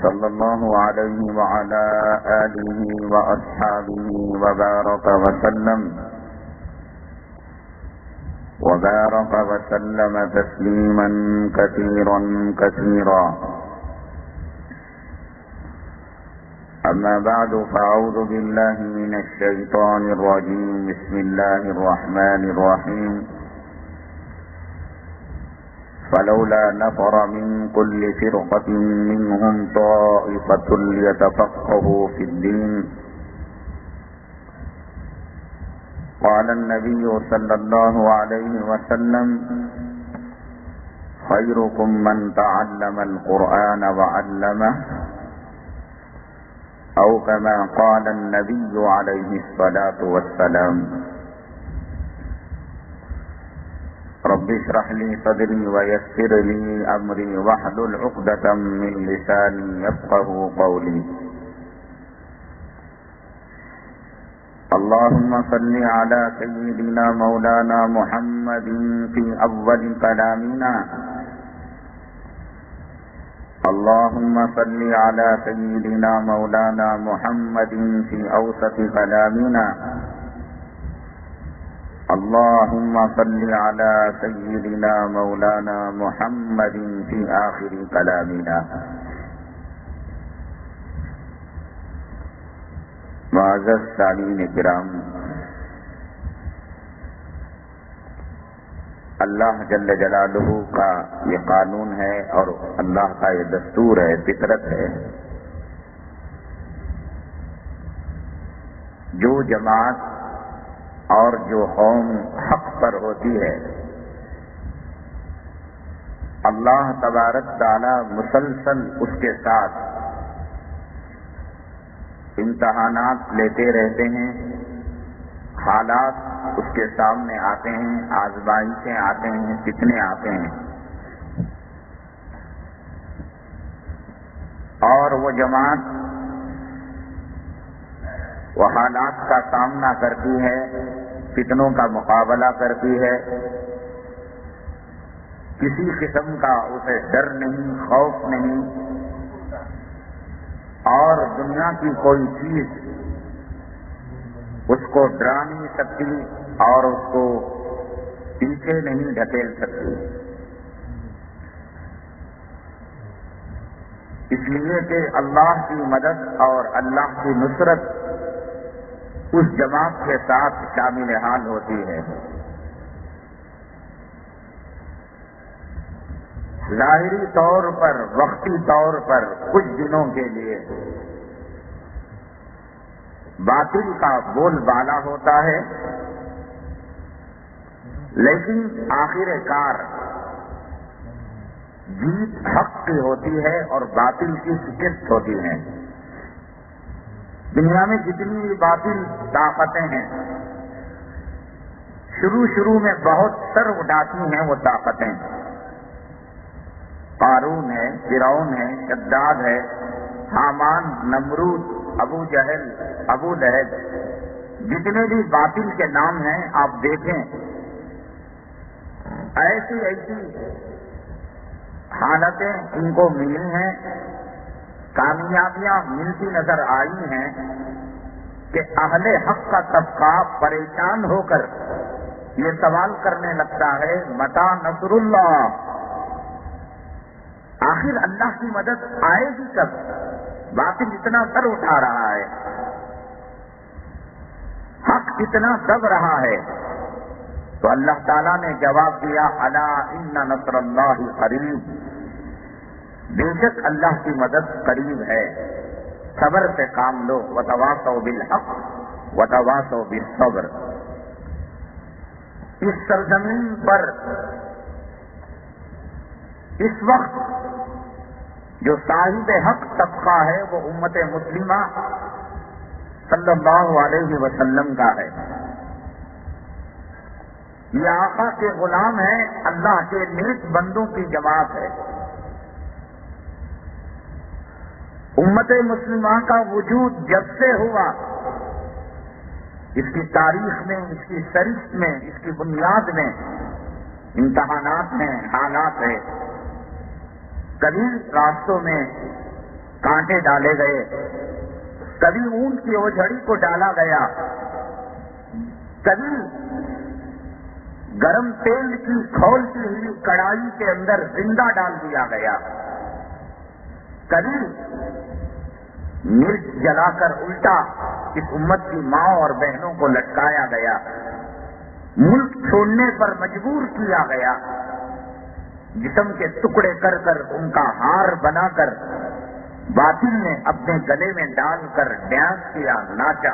صلى الله عليه وعلى آله وأصحابه وبارك وسلم تسليما كثيرا كثيرا. أما بعد فأعوذ بالله من الشيطان الرجيم. بسم الله الرحمن الرحيم. فلولا نفر من كل فرقة منهم طائفة ليتفقهوا في الدين. قال النبي صلى الله عليه وسلم: خيركم من تعلم القرآن وعلمه، أو كما قال النبي عليه الصلاة والسلام. رب اشرح لي صدري ويسر لي أمري واحلل عقدة من لساني يفقهوا قولي. اللهم صل على سيدنا مولانا محمد في أول كلامنا. اللهم صل على سيدنا مولانا محمد في أوسط كلامنا. اللهم صل على سيدنا مولانا محمد في آخر كلامنا. معزز سامعین کرام، اللہ جل جلالہ کا یہ قانون ہے اور اللہ کا یہ دستور ہے، فطرت ہے، جو جماعت اور جو قوم حق پر ہوتی ہے، اللہ تبارک تعالی مسلسل اس کے ساتھ امتحانات لیتے رہتے ہیں، حالات اس کے سامنے آتے ہیں، آزمائشیں آتے ہیں، فتنے آتے ہیں، اور وہ جماعت وہ حالات کا سامنا کرتی ہے، فتنوں کا مقابلہ کرتی ہے، کسی قسم کا اسے ڈر نہیں، خوف نہیں، اور دنیا کی کوئی چیز اس کو ڈرا نہیں سکتی اور اس کو پیچھے نہیں ڈھکیل سکتی، اس لیے کہ اللہ کی مدد اور اللہ کی نصرت اس جماعت کے ساتھ شامل حال ہوتی ہے۔ ظاہری طور پر، وقتی طور پر، کچھ دنوں کے لیے باطل کا بول بالا ہوتا ہے، لیکن آخر کار جیت حق کی ہوتی ہے اور باطل کی شکست ہوتی ہے۔ دنیا میں جتنی باطل طاقتیں ہیں، شروع میں بہت سر اٹھاتی ہیں وہ طاقتیں، قارون ہے، فرعون ہے، شداد ہے، حامان، نمرود، ابو جہل، ابو لہب، جتنے بھی باطل کے نام ہیں آپ دیکھیں، ایسی حالتیں ان کو ملی ہیں، کامیابیاں ملتی نظر آئی ہیں کہ اہل حق کا طبقہ پریشان ہو کر یہ سوال کرنے لگتا ہے، متی نصر اللہ، آخر اللہ کی مدد آئے گی کب؟ باطل اتنا سر اٹھا رہا ہے، حق اتنا دب رہا ہے، تو اللہ تعالیٰ نے جواب دیا، الا ان نصر اللہ قریب، بے شک اللہ کی مدد قریب ہے، صبر سے کام لو، وتواصوا بالحق وتواصوا بالصبر۔ اس سرزمین پر اس وقت جو صاحب حق طبقہ ہے وہ امت مسلمہ صلی اللہ علیہ وسلم کا ہے، یہ آقا کے غلام ہیں، اللہ کے نیک بندوں کی جماعت ہے۔ امت مسلمہ کا وجود جب سے ہوا، اس کی تاریخ میں، اس کی سرشت میں، اس کی بنیاد میں امتحانات ہیں، حالات ہیں، کبھی راستوں میں کانٹے ڈالے گئے، کبھی اونٹ کی اوجھڑی کو ڈالا گیا، کبھی گرم تیل کی کھولتی ہوئی کڑاہی کے اندر زندہ ڈال دیا گیا، کبھی مرچ جلا کر الٹا اس امت کی ماں اور بہنوں کو لٹکایا گیا، ملک چھوڑنے پر مجبور کیا گیا، جسم کے ٹکڑے کر کر ان کا ہار بنا کر باطل نے اپنے گلے میں ڈال کر ڈانس کیا، ناچا۔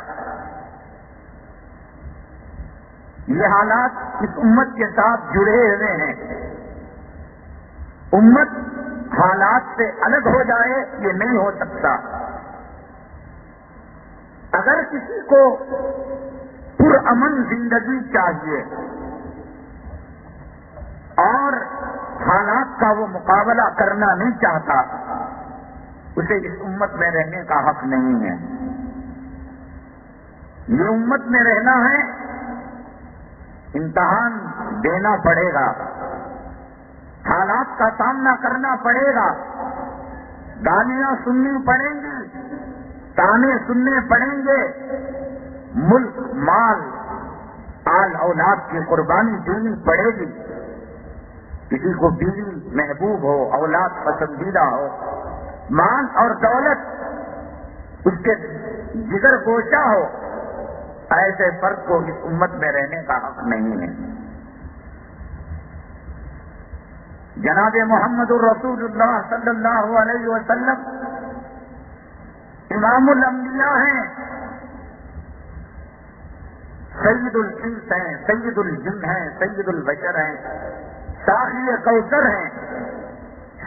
یہ حالات اس امت کے ساتھ جڑے ہوئے ہیں۔ امت حالات سے الگ ہو جائے یہ نہیں ہو سکتا۔ اگر کسی کو پرامن زندگی چاہیے اور حالات کا وہ مقابلہ کرنا نہیں چاہتا، اسے اس امت میں رہنے کا حق نہیں ہے۔ یہ امت میں رہنا ہے، امتحان دینا پڑے گا، حالات کا سامنا کرنا پڑے گا، گالیاں سننی پڑیں گی، تانے سننے پڑیں گے، ملک، مال، آل اولاد کی قربانی دینی پڑے گی۔ کسی کو بیوی محبوب ہو، اولاد پسندیدہ ہو، مال اور دولت اس کے جگر گوشہ ہو، ایسے فرد کو اس امت میں رہنے کا حق نہیں ہے۔ جناب محمد الرسول اللہ صلی اللہ علیہ وسلم امام الانبیاء ہیں، سید الانس ہیں، سید الجن ہیں، سید البشر ہیں، ساقی کوثر ہیں،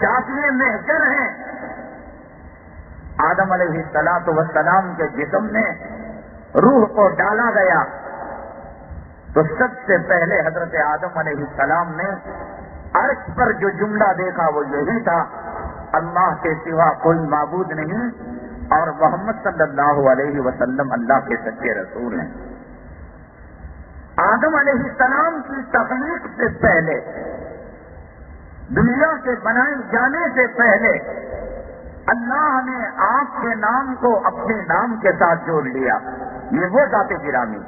شافی محشر ہیں۔ آدم علیہ السلام کے جسم میں روح کو ڈالا گیا تو سب سے پہلے حضرت آدم علیہ السلام نے عرش پر جو جملہ دیکھا وہ یہی تھا، اللہ کے سوا کوئی معبود نہیں اور محمد صلی اللہ علیہ وسلم اللہ کے سچے رسول ہیں۔ آدم علیہ السلام کی تخلیق سے پہلے، دنیا کے بنائے جانے سے پہلے، اللہ نے آپ کے نام کو اپنے نام کے ساتھ جوڑ لیا، یہ وہ ذات گرامی۔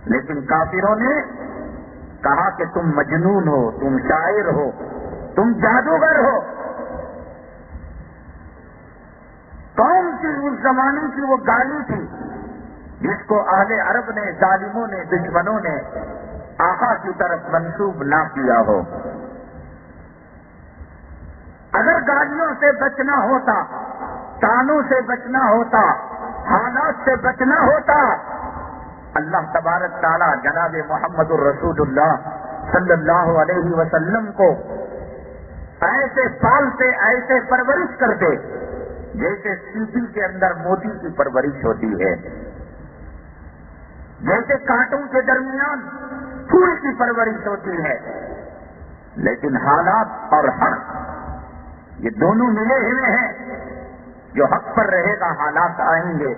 لیکن کافروں نے کہا کہ تم مجنون ہو، تم شاعر ہو، تم جادوگر ہو۔ کون سی اس زمانے کی وہ گالی تھی جس کو اہل عرب نے، ظالموں نے، دشمنوں نے آقا کی طرف منسوب نہ کیا ہو؟ اگر گالیوں سے بچنا ہوتا، تانوں سے بچنا ہوتا، حالات سے بچنا ہوتا، اللہ تبارک تعالیٰ جناب محمد الرسول اللہ صلی اللہ علیہ وسلم کو ایسے پالتے، ایسے پرورش کرتے جیسے سیپی کے اندر موتی کی پرورش ہوتی ہے، جیسے کانٹوں کے درمیان پھول کی پرورش ہوتی ہے۔ لیکن حالات اور حق یہ دونوں ملے ہوئے ہیں۔ جو حق پر رہے گا حالات آئیں گے،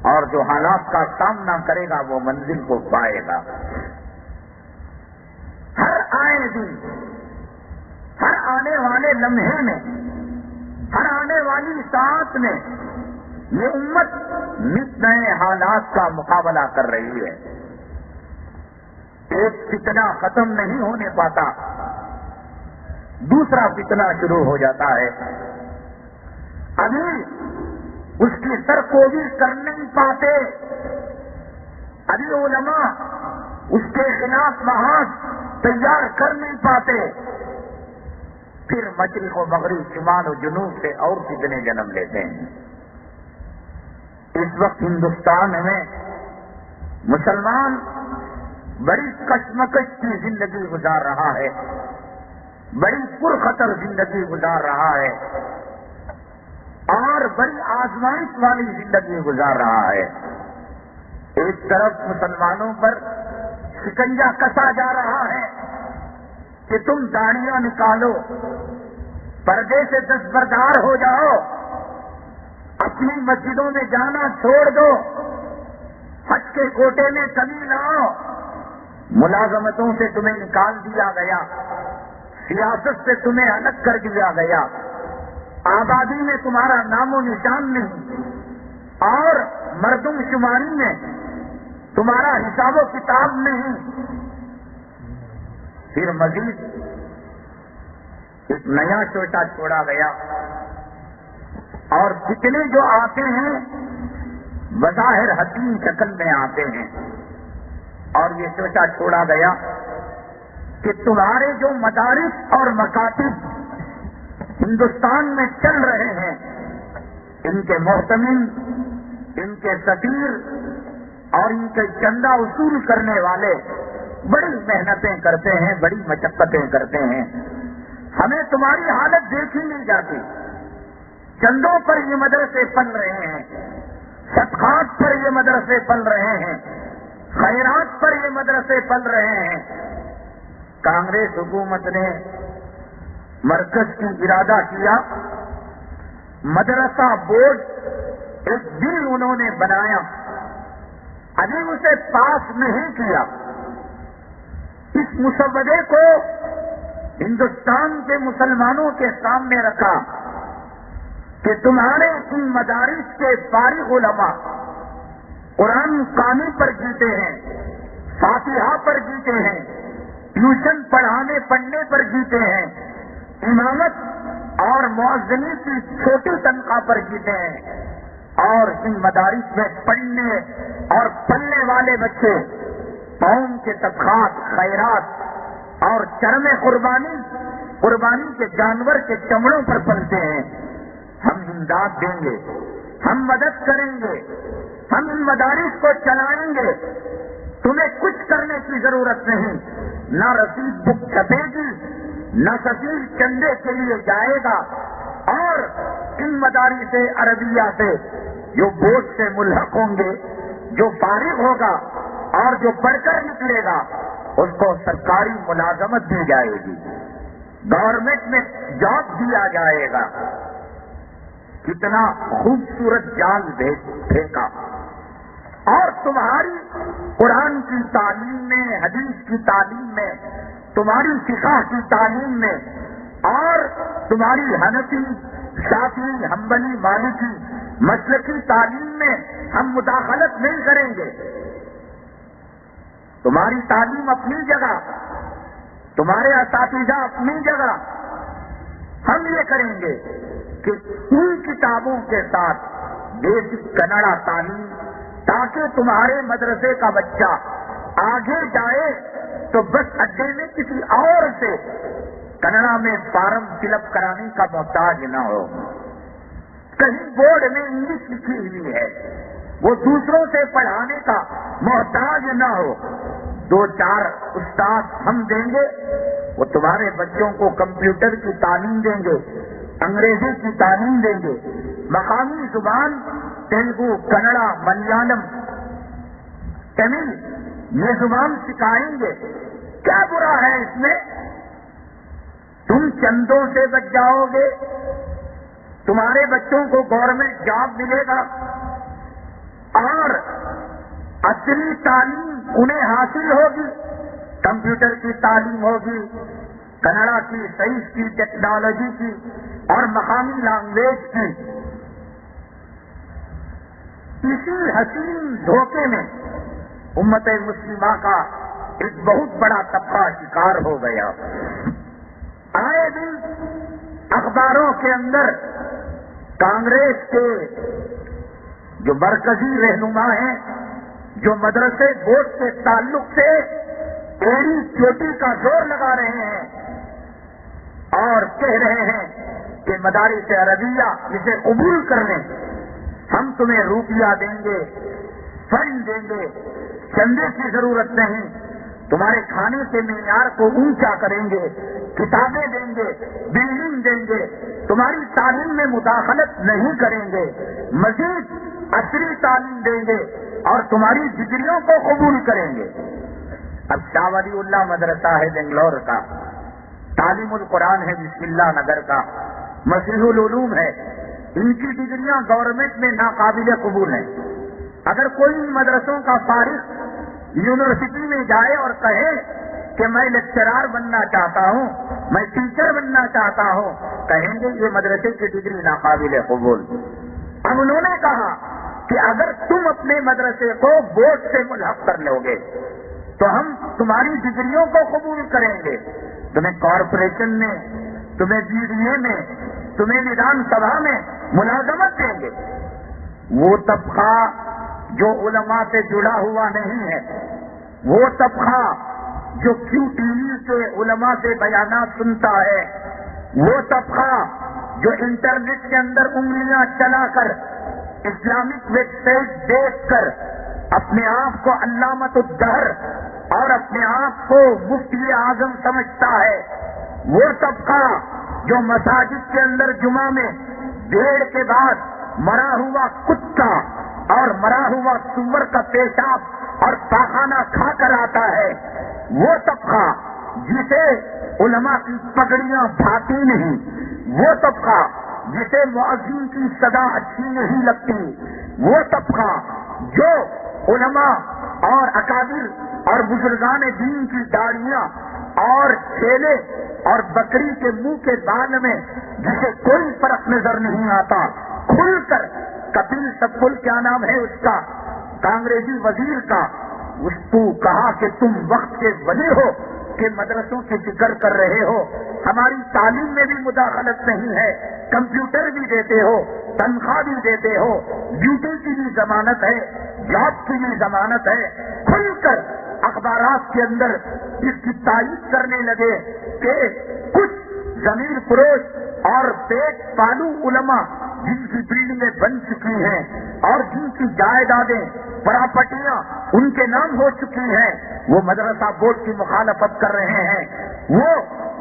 اور جو حالات کا سامنا کرے گا وہ منزل کو پائے گا۔ ہر آئے دن، ہر آنے والے لمحے میں، ہر آنے والی ساعت میں یہ امت نت نئے حالات کا مقابلہ کر رہی ہے۔ ایک فتنہ ختم نہیں ہونے پاتا، دوسرا فتنہ شروع ہو جاتا ہے۔ ابھی اس کی سرکوبی کر نہیں پاتے، ابھی علماء اس کے خلاف محاذ تیار کر نہیں پاتے، پھر مشرق و مغرب، شمال و جنوب سے اور فتنے جنم لیتے ہیں۔ اس وقت ہندوستان میں مسلمان بڑی کشمکش کی زندگی گزار رہا ہے، بڑی پرخطر زندگی گزار رہا ہے، اور بڑی آزمائش والی زندگی گزار رہا ہے۔ ایک طرف مسلمانوں پر شکنجہ کسا جا رہا ہے کہ تم داڑیاں نکالو، پردے سے دستبردار ہو جاؤ، اپنی مسجدوں میں جانا چھوڑ دو، حج کے کوٹے میں کمی لاؤ، ملازمتوں سے تمہیں نکال دیا گیا، سیاست سے تمہیں الگ کر دیا گیا، آبادی میں تمہارا نام و نشان نہیں، اور مردم شماری میں تمہارا حساب و کتاب نہیں، پھر مزید ایک نیا شوشہ چھوڑا گیا، اور فتنے جو آتے ہیں بظاہر حسین شکل میں آتے ہیں، اور یہ شوشہ چھوڑا گیا کہ تمہارے جو مدارس اور مکاتب ہندوستان میں چل رہے ہیں، ان کے محتمل، ان کے سفیر اور ان کے چندہ وصول کرنے والے بڑی محنتیں کرتے ہیں، بڑی مشقتیں کرتے ہیں، ہمیں تمہاری حالت دیکھی نہیں جاتی۔ چندوں پر یہ مدرسے پل رہے ہیں، صدقات پر یہ مدرسے پل رہے ہیں، خیرات پر یہ مدرسے پل رہے ہیں۔ کانگریس حکومت نے مرکز کی ارادہ کیا، مدرسہ بورڈ ایک بل انہوں نے بنایا، ابھی اسے پاس نہیں کیا۔ اس مسودے کو ہندوستان کے مسلمانوں کے سامنے رکھا کہ تمہارے ان مدارس کے فارغ علماء قرآن خوانی پر جیتے ہیں، فاتحہ پر جیتے ہیں، ٹیوشن پڑھانے پڑھنے پر جیتے ہیں، امامت اور مؤذنی کی چھوٹی تنخواہ پر جیتے ہیں، اور ان مدارس میں پڑھنے اور پلنے والے بچے قوم کے صدقات، خیرات اور چرم قربانی کے جانور کے چمڑوں پر پلتے ہیں۔ ہم امداد دیں گے، ہم مدد کریں گے، ہم ان مدارس کو چلائیں گے، تمہیں کچھ کرنے کی ضرورت نہیں، نہ رسید بک چھپے گی، نہ سفیر چندے کے لیے جائے گا، اور ان مدارس عربیہ سے جو بورڈ سے ملحق ہوں گے، جو فارغ ہوگا اور جو پڑھ کر نکلے گا، اس کو سرکاری ملازمت دی جائے گی، گورنمنٹ میں جاب دیا جائے گا۔ کتنا خوبصورت جال پھینکا، اور تمہاری قرآن کی تعلیم میں، حدیث کی تعلیم میں، تمہاری فقہ کی تعلیم میں، اور تمہاری حنفی، شافعی، حنبلی، مالکی مسلکی تعلیم میں ہم مداخلت نہیں کریں گے۔ تمہاری تعلیم اپنی جگہ، تمہارے اساتذہ اپنی جگہ، ہم یہ کریں گے کہ ان کتابوں کے ساتھ بیسک کنڑا تعلیم، تاکہ تمہارے مدرسے کا بچہ آگے جائے تو بس اڈے میں کسی اور سے کنڑا میں فارم فل اپ کرانے کا محتاج نہ ہو۔ کہیں بورڈ میں انگلش لکھی ہوئی ہے، وہ دوسروں سے پڑھانے کا محتاج نہ ہو۔ 2-4 استاد ہم دیں گے، وہ تمہارے بچوں کو کمپیوٹر کی تعلیم دیں گے، انگریزی کی تعلیم دیں گے، مقامی زبان تیلگو، کنڑا، ملیالم، تمل یہ زبان سکھائیں گے۔ کیا برا ہے اس میں؟ تم چندوں سے بچ جاؤ گے، تمہارے بچوں کو گورنمنٹ جاب ملے گا، اور اصلی تعلیم انہیں حاصل ہوگی، کمپیوٹر کی تعلیم ہوگی، کنڑا کی، سائنس کی، ٹیکنالوجی کی اور مقامی لینگویج کی۔ اسی حسین دھوکے میں امت مسلمہ کا ایک بہت بڑا طبقہ شکار ہو گیا۔ آئے دن اخباروں کے اندر کانگریس کے جو مرکزی رہنما ہیں، جو مدرسے بورڈ کے تعلق سے ایڑی چوٹی کا زور لگا رہے ہیں اور کہہ رہے ہیں کہ مدارس عربیہ اسے قبول کر لیں، ہم تمہیں روپیہ دیں گے، فنڈ دیں گے، چندے کی ضرورت نہیں، تمہارے کھانے کے معیار کو اونچا کریں گے، کتابیں دیں گے، بلڈنگ دیں گے، تمہاری تعلیم میں مداخلت نہیں کریں گے، مزید عصری تعلیم دیں گے اور تمہاری ڈگریوں کو قبول کریں گے۔ اب شاہ ولی اللہ مدرسہ ہے بنگلور کا، تعلیم القرآن ہے بسم اللہ نگر کا، مسیح العلوم ہے، ان کی ڈگریاں گورنمنٹ میں ناقابل قبول ہیں۔ اگر کوئی ان مدرسوں کا فارغ یونیورسٹی میں جائے اور کہے کہ میں لیکچرار بننا چاہتا ہوں، میں ٹیچر بننا چاہتا ہوں، کہیں گے یہ مدرسے کی ڈگری ناقابل قبول۔ اب انہوں نے کہا کہ اگر تم اپنے مدرسے کو بورڈ سے ملحق کر لو گے تو ہم تمہاری ڈگریوں کو قبول کریں گے، تمہیں کارپوریشن میں، تمہیں BDA میں، تمہیں ودھان سبھا میں ملازمت دیں گے۔ وہ طبقہ جو علماء سے جڑا ہوا نہیں ہے، وہ طبقہ جو QTV کے علماء سے بیانات سنتا ہے، وہ طبقہ جو انٹرنیٹ کے اندر انگلیاں چلا کر اسلامک ویب سائٹ دیکھ کر اپنے آپ کو علامت الدہر اور اپنے آپ کو مفتی اعظم سمجھتا ہے، وہ طبقہ جو مساجد کے اندر جمعہ میں بھیڑ کے بعد مرا ہوا کتا اور مرا ہوا سور کا پیشاب اور پاخانہ کھا کر آتا ہے، وہ طبقہ جسے علماء کی پگڑیاں بھاتی نہیں، وہ طبقہ جسے مؤذن کی صدا اچھی نہیں لگتی، وہ طبقہ جو علماء اور اکابر اور بزرگان دین کی داڑیاں اور چھیلے اور بکری کے منہ کے بال میں جسے کوئی فرق نظر نہیں آتا، کھل کر کپل سبل کیا نام ہے اس کا کانگریسی وزیر کا، اس کو کہا کہ تم وقت کے ولی ہو کہ مدرسوں کی فکر کر رہے ہو، ہماری تعلیم میں بھی مداخلت نہیں ہے، کمپیوٹر بھی دیتے ہو، تنخواہ بھی دیتے ہو، ڈیوٹی کی بھی ضمانت ہے، جاب کی بھی ضمانت ہے، کھل کر اخبارات کے اندر اس کی تائید کرنے لگے کہ کچھ ضمیر فروش اور پیٹ پالو علماء جن کی بلڈنگیں بن چکی ہیں اور جن کی جائیدادیں پراپرٹیاں ان کے نام ہو چکی ہیں، وہ مدرسہ بورڈ کی مخالفت کر رہے ہیں، وہ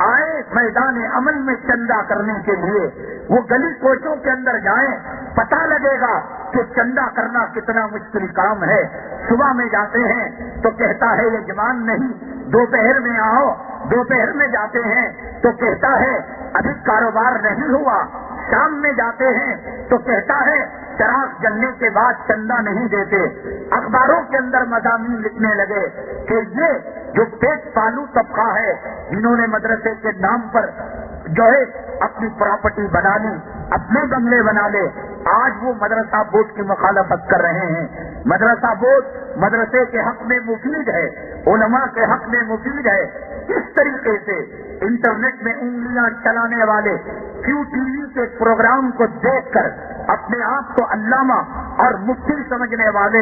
آئے میدان عمل میں چندہ کرنے کے لیے، وہ گلی کوچوں کے اندر جائیں، پتہ لگے گا کہ چندہ کرنا کتنا مشکل کام ہے۔ صبح میں جاتے ہیں تو کہتا ہے یجمان نہیں، دوپہر میں آؤ، دوپہر میں جاتے ہیں تو کہتا ہے ابھی کاروبار نہیں ہوا، شام میں جاتے ہیں تو کہتا ہے چراغ جلنے کے بعد چندہ نہیں دیتے۔ اخباروں کے اندر مضامین لکھنے لگے کہ یہ جو پیٹ پالو طبقہ ہے جنہوں نے مدرسے کے نام پر جو ہے اپنی پراپرٹی بنا لی، اپنے بنگلے بنا لے، آج وہ مدرسہ بورڈ کی مخالفت کر رہے ہیں۔ مدرسہ بورڈ مدرسے کے حق میں مفید ہے، علماء کے حق میں مفید ہے۔ اس طریقے سے انٹرنیٹ میں انگلیاں چلانے والے QTV کے پروگرام کو دیکھ کر اپنے آپ کو علامہ اور مفتی سمجھنے والے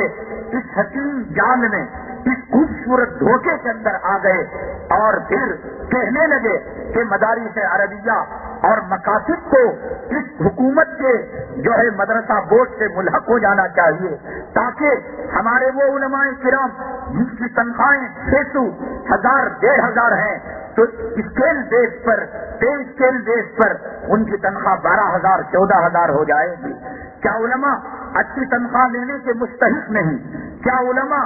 اس حکیم جال میں، اس خوبصورت دھوکے کے اندر آ گئے اور پھر کہنے لگے کہ مدارس عربیہ اور مکاتب کو اس حکومت کے جو ہے مدرسہ بورڈ سے ملحق ہو جانا چاہیے تاکہ ہمارے وہ علماء کرام جن کی تنخواہیں 600، 1000، 1500 ہیں تو اسکیل بیس پر، پے اسکیل بیس پر ان کی تنخواہ 12000، 14000 ہو جائے گی۔ کیا علماء اچھی تنخواہ لینے کے مستحق نہیں؟ کیا علماء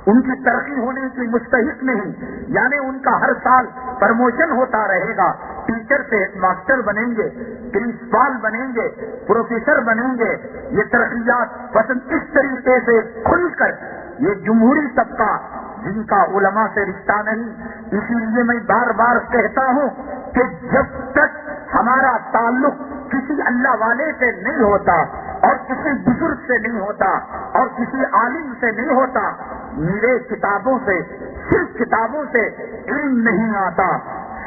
ان کی ترقی ہونے کی مستحق نہیں؟ یعنی ان کا ہر سال پروموشن ہوتا رہے گا، ٹیچر سے ماسٹر بنیں گے، پرنسپال بنیں گے، پروفیسر بنیں گے، یہ ترقیات پسند اس طریقے سے کھل کر یہ جمہوری طبقہ جن کا علماء سے رشتہ نہیں۔ اسی لیے میں بار بار کہتا ہوں کہ جب تک ہمارا تعلق کسی اللہ والے سے نہیں ہوتا اور کسی بزرگ سے نہیں ہوتا اور کسی عالم سے نہیں ہوتا، میرے کتابوں سے، صرف کتابوں سے علم نہیں آتا،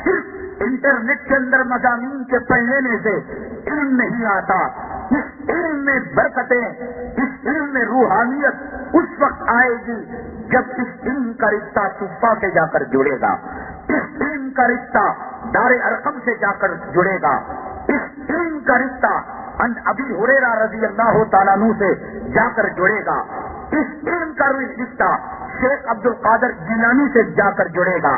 صرف انٹرنیٹ کے اندر مضامین کے پڑھنے سے علم نہیں آتا۔ اس علم میں برکتیں، اس علم میں روحانیت اس وقت آئے گی جب اس علم کا رشتہ صفا سے جا کر جڑے گا، اس علم کا رشتہ دار ارقم سے جا کر جڑے گا، اس علم کا رشتہ ان ابی ہریرہ رضی اللہ تعالیٰ عنہ سے جا کر جڑے گا، اس علم کا رشتہ شیخ عبد القادر جیلانی سے جا کر جڑے گا،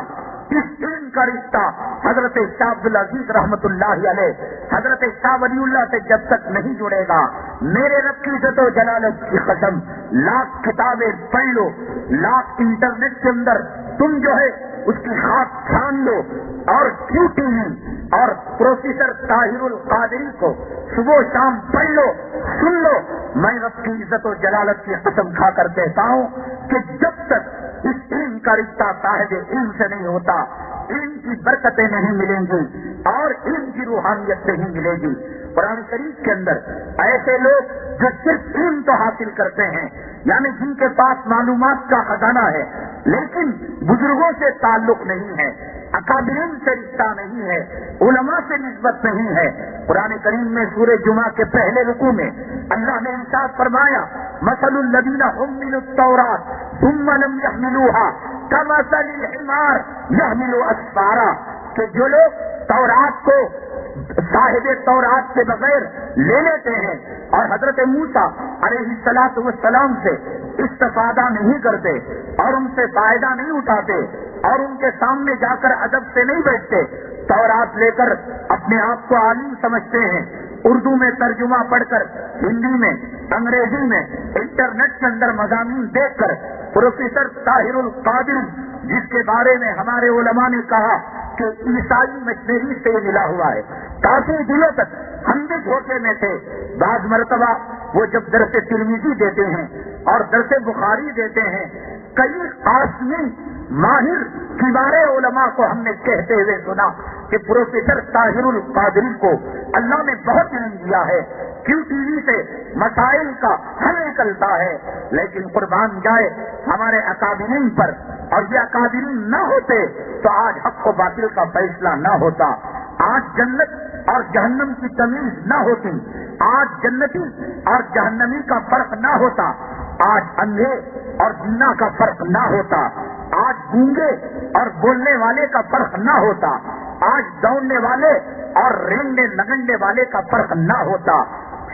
اس علم کا رشتہ حضرت شاہ عبد العزیز رحمت اللہ علیہ، حضرت شاہ ولی اللہ سے جب تک نہیں جڑے گا، میرے رب کی عزت و جلالت کی قسم، لاکھ کتابیں پڑھ لو، لاکھ انٹرنیٹ کے اندر تم جو ہے اس کی خاک چھان لو اور QTV اور پروفیسر طاہر القادری کو صبح شام پڑھ لو، سن لو، میں رب کی عزت و جلالت کی قسم کھا کر کہتا ہوں کہ جب تک اس علم کا رشتہ صاحب علم سے نہیں ہوتا، علم کی برکتیں نہیں ملیں گی اور علم کی روحانیت نہیں ملے گی۔ قرآن شریف کے اندر ایسے لوگ جو صرف علم تو حاصل کرتے ہیں، یعنی جن کے پاس معلومات کا خزانہ ہے لیکن بزرگوں سے تعلق نہیں ہے، اکابرین سے رشتہ نہیں ہے، علماء سے نسبت نہیں ہے۔ قرآن کریم میں سورہ جمعہ کے پہلے رکوع میں اللہ نے ارشاد فرمایا مثل الذین حملوا التوراۃ ثم لم يحملوها كمثل الحمار يحمل اسفارا، کہ جو لوگ تورات کو صاحب تورات کے بغیر لے لیتے ہیں اور حضرت موسیٰ علیہ الصلوۃ والسلام سے استفادہ نہیں کرتے اور ان سے فائدہ نہیں اٹھاتے اور ان کے سامنے جا کر ادب سے نہیں بیٹھتے، تورات لے کر اپنے آپ کو عالم سمجھتے ہیں، اردو میں ترجمہ پڑھ کر، ہندی میں، انگریزی میں، انٹرنیٹ کے اندر مضامین دیکھ کر، پروفیسر طاہر القادری جس کے بارے میں ہمارے علماء نے کہا کہ عیسائی مشنری سے ملا ہوا ہے، کافی دنوں تک ہم بھی دھوکے میں تھے۔ بعض مرتبہ وہ جب درس ترمذی دیتے ہیں اور درس بخاری دیتے ہیں، کئی قاسمی ماہر کبار علماء کو ہم نے کہتے ہوئے سنا کہ پروفیسر طاہر القادری کو اللہ نے بہت علم دیا ہے، کیوں ٹی وی سے مسائل کا حل نکلتا ہے، لیکن قربان جائے ہمارے اکابرین پر، اور یہ اکابرین نہ ہوتے تو آج حق و باطل کا فیصلہ نہ ہوتا، آج جنت اور جہنم کی تمیز نہ ہوتی، آج جنتی اور جہنمی کا فرق نہ ہوتا، آج اندھے اور بینا کا فرق نہ ہوتا، آج گونگے اور بولنے والے کا فرق نہ ہوتا، آج دوڑنے والے اور رینگنے لگننے والے کا فرق نہ ہوتا۔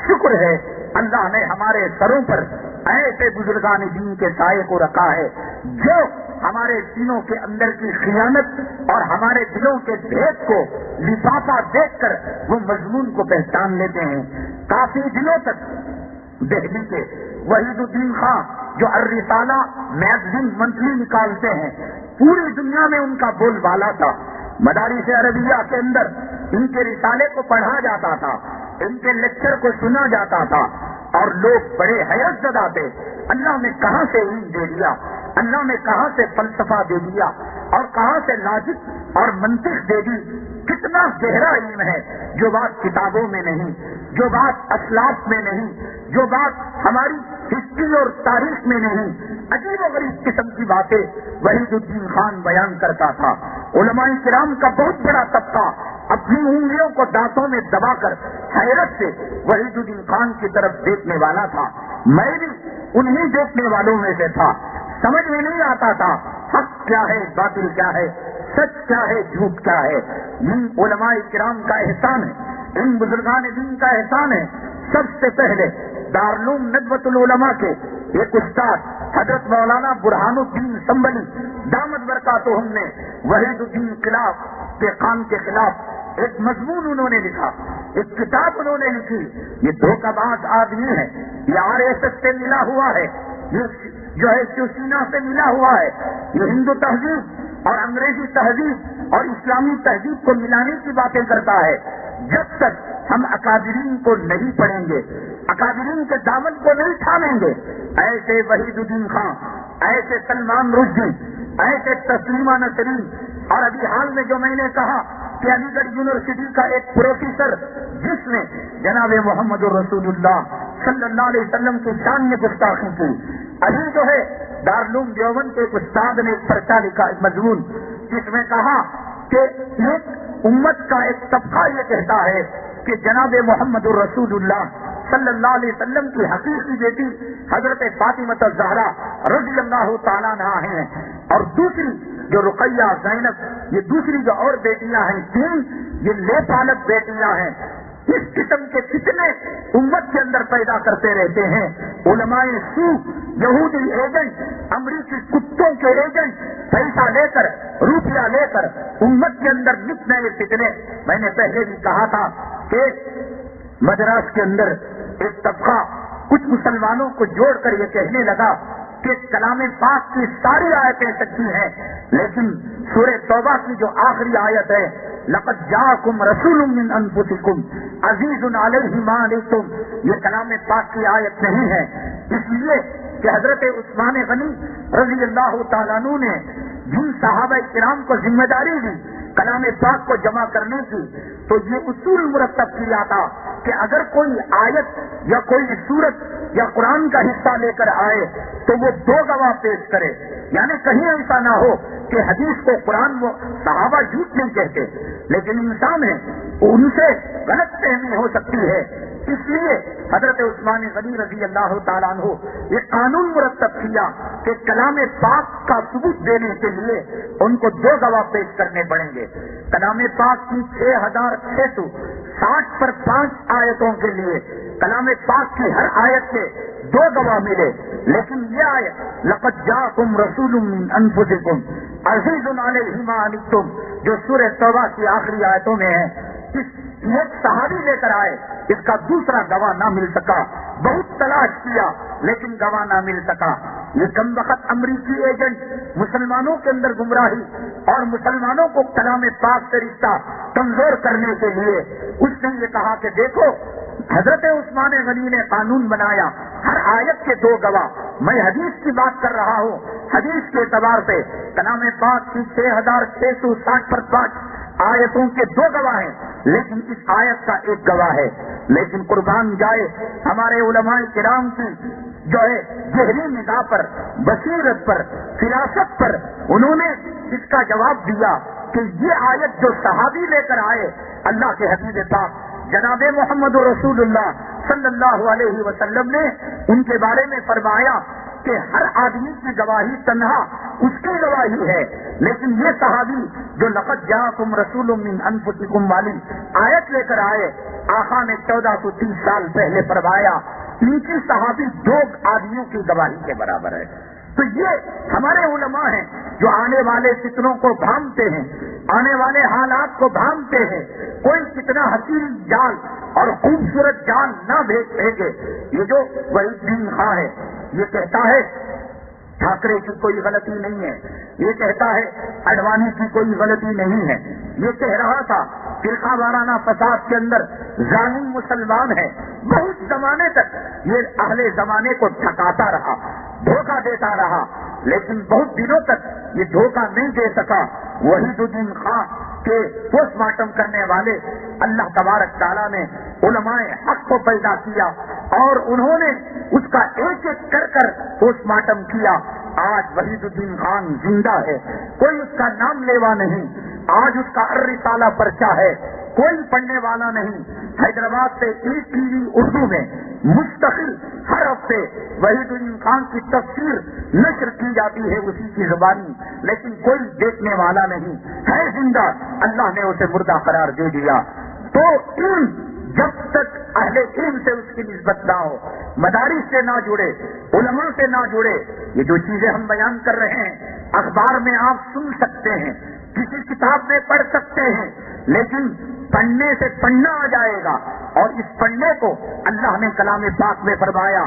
شکر ہے اللہ نے ہمارے سروں پر ایسے بزرگان دین کے سائے کو رکھا ہے جو ہمارے سینوں کے اندر کی خیانت اور ہمارے دلوں کے بھید کو لفافہ دیکھ کر وہ مضمون کو پہچان لیتے ہیں۔ کافی دنوں تک دہلی کے وحید الدین خان جو الرسالہ میگزین منتھلی نکالتے ہیں، پوری دنیا میں ان کا بول بالا تھا۔ مدارس عربیہ کے اندر ان کے رسالے کو پڑھا جاتا تھا، ان کے لیکچر کو سنا جاتا تھا اور لوگ بڑے حیرت زدہ تھے، اللہ نے کہاں سے علم دے دیا، اللہ نے کہاں سے فلسفہ دے دیا اور کہاں سے لاجک اور منطق دے دی، کتنا گہرا علم ہے، جو بات کتابوں میں نہیں، جو بات اسلاف میں نہیں، جو بات ہماری ہسٹری اور تاریخ میں نہیں، عجیب و غریب قسم کی باتیں وحید الدین خان بیان کرتا تھا۔ علماء کرام کا بہت بڑا طبقہ اپنی انگلیوں کو دانتوں میں دبا کر حیرت سے وحید الدین خان کی طرف دیکھنے والا تھا، میں بھی انہیں دیکھنے والوں میں سے تھا۔ سمجھ میں نہیں آتا تھا حق کیا ہے، باطل کیا ہے، سچ کیا ہے، جھوٹ کیا ہے۔ ان علماء کرام کا احسان ہے، ان بزرگان دین کا احسان ہے۔ سب سے پہلے دارالعلوم ندوۃ العلماء کے ایک استاد حضرت مولانا برہان الدین سنبلی دامت برکاتہم نے وحید الدین کے خان کے خلاف ایک مضمون انہوں نے لکھا، ایک کتاب انہوں نے لکھی۔ یہ دھوکہ باز آدمی ہے، یہ RSS سے ملا ہوا ہے، یہ جو ہے شیو سینا سے ملا ہوا ہے، یہ ہندو تہذیب اور انگریزی تہذیب اور اسلامی تہذیب کو ملانے کی باتیں کرتا ہے۔ جب تک ہم اکابرین کو نہیں پڑھیں گے، اکابرین کے دامن کو نہیں تھامیں گے، ایسے وحید الدین خان، ایسے سلمان رشدی، ایسے تسلیمہ نسرین، اور ابھی حال میں جو میں نے کہا کہ علی گڑھ یونیورسٹی کا ایک پروفیسر جس نے جناب محمد رسول اللہ صلی اللہ علیہ وسلم کی شان میں گستاخی کی، ابھی جو ہے دارالعلوم دیوبند کے ایک استاد نے ایک پرچہ لکھا، ایک مضمون، جس میں کہا کہ ایک امت کا ایک طبقہ یہ کہتا ہے کہ جناب محمد رسول اللہ صلی اللہ علیہ وسلم کی حقیقی بیٹی حضرت فاطمہ الزہرا رضی اللہ تعالیٰ عنہا ہیں، اور دوسری جو رقیہ زینب، یہ دوسری جو اور بیٹیاں ہیں تین، یہ لے پالک بیٹیاں ہیں۔ اس قسم کے فتنے امت کے اندر پیدا کرتے رہتے ہیں علماء سو، یہودی ایجنٹ، امریکی کتوں کے ایجنٹ، پیسہ لے کر، روپیہ لے کر امت کے اندر نت نئے فتنے۔ میں نے پہلے بھی کہا تھا کہ مدراس کے اندر ایک طبقہ کچھ مسلمانوں کو جوڑ کر یہ کہنے لگا کہ کلام پاک کی ساری آیتیں سچی ہیں، لیکن سورہ توبہ کی جو آخری آیت ہے لقد جاءکم رسول من انفسکم عزیز علیہ ما عنتم، یہ کلام پاک کی آیت نہیں ہے، اس لیے کہ حضرت عثمان غنی رضی اللہ تعالیٰ عنہ نے جن صحابہ کرام کو ذمہ داری دی کلام پاک کو جمع کرنے کی، تو یہ اصول مرتب کیا تھا کہ اگر کوئی آیت یا کوئی سورت یا قرآن کا حصہ لے کر آئے تو وہ 2 گواہ پیش کرے، یعنی کہیں ایسا نہ ہو کہ حدیث کو قرآن وہ صحابہ جھوٹ نہیں کہتے، لیکن انسان ہے ان سے غلط فہمی ہو سکتی ہے، اس لیے حضرت عثمان غنی رضی اللہ تعالیٰ عنہ یہ قانون مرتب کیا کہ کلام پاک کا ثبوت دینے کے لیے ان کو 2 گواہ پیش کرنے پڑیں گے۔ کلام پاک کی 6660 پر 5 آیتوں کے لیے کلام پاک کی ہر آیت سے 2 گواہ ملے، لیکن یہ آیت لقد جاءکم رسول من انفسکم عزیز علیہ ما عنتم جو سورہ توبہ کی آخری آیتوں میں ہے، ایک صحابی لے کر آئے، اس کا دوسرا گواہ نہ مل سکا، بہت تلاش کیا لیکن گواہ نہ مل سکا۔ یہ کم وقت امریکی ایجنٹ مسلمانوں کے اندر گمراہی اور مسلمانوں کو کلام پاک سے رشتہ کمزور کرنے کے لیے اس نے یہ کہا کہ دیکھو حضرت عثمان غنی نے قانون بنایا ہر آیت کے 2 گواہ، میں حدیث کی بات کر رہا ہوں، حدیث کے اعتبار سے کلام پاک کی 6660 پر 5 آیتوں کے 2 گواہ ہیں، لیکن اس آیت کا 1 گواہ ہے۔ لیکن قربان جائے ہمارے علماء کرام کی جو ہے گہری نگاہ پر، بصیرت پر، فراست پر انہوں نے اس کا جواب دیا کہ یہ آیت جو صحابی لے کر آئے اللہ کے حبیب پاک جناب محمد رسول اللہ صلی اللہ علیہ وسلم نے ان کے بارے میں فرمایا کہ ہر آدمی کی گواہی تنہا اس کی گواہی ہے، لیکن یہ صحابی جو لقد جاءکم رسول من انفسکم والی آیت لے کر آئے، آقا نے 1430 سال پہلے فرمایا ان کی صحابی 2 آدمیوں کی گواہی کے برابر ہے۔ تو یہ ہمارے علماء ہیں جو آنے والے فتنوں کو بھانپتے ہیں، آنے والے حالات کو بھانپتے ہیں، کوئی کتنا حسین جال اور خوبصورت جال نہ بھیجے۔ یہ جو وحید الدین خان ہے یہ کہتا ہے ٹھاکرے کی کوئی غلطی نہیں ہے، یہ کہتا ہے اڈوانی کی کوئی غلطی نہیں ہے، یہ کہہ رہا تھا فرقہ وارانہ فساد کے اندر ظالم مسلمان ہے، بہت زمانے تک یہ اہل زمانے کو ٹھکاتا رہا، دھوکہ دیتا رہا، لیکن بہت دنوں تک یہ دھوکہ نہیں دے سکا۔ وحید الدین خان کے پوسٹ مارٹم کرنے والے اللہ تبارک تعالیٰ نے علماء حق کو پیدا کیا اور انہوں نے اس کا ایک ایک کر کر پوسٹ مارٹم کیا۔ آج وحید الدین خان زندہ ہے، کوئی اس کا نام لیوا نہیں، آج اس کا الرسالہ پرچہ ہے، کوئی پڑھنے والا نہیں۔ حیدرآباد سے ETV اردو میں مستقل ہر ہفتے وحید الدین خان کی تفسیر نشر کی جاتی ہے اسی کی زبانی، لیکن کوئی دیکھنے والا نہیں ہے، زندہ، اللہ نے اسے مردہ قرار دے دیا۔ تو علم جب تک اہل علم سے اس کی نسبت نہ ہو، مدارس سے نہ جڑے، علماء سے نہ جڑے، یہ جو چیزیں ہم بیان کر رہے ہیں اخبار میں آپ سن سکتے ہیں، کسی کتاب میں پڑھ سکتے ہیں، لیکن پڑھنے سے پڑھنا آ جائے گا، اور اس پڑھنے کو اللہ نے کلام پاک میں فرمایا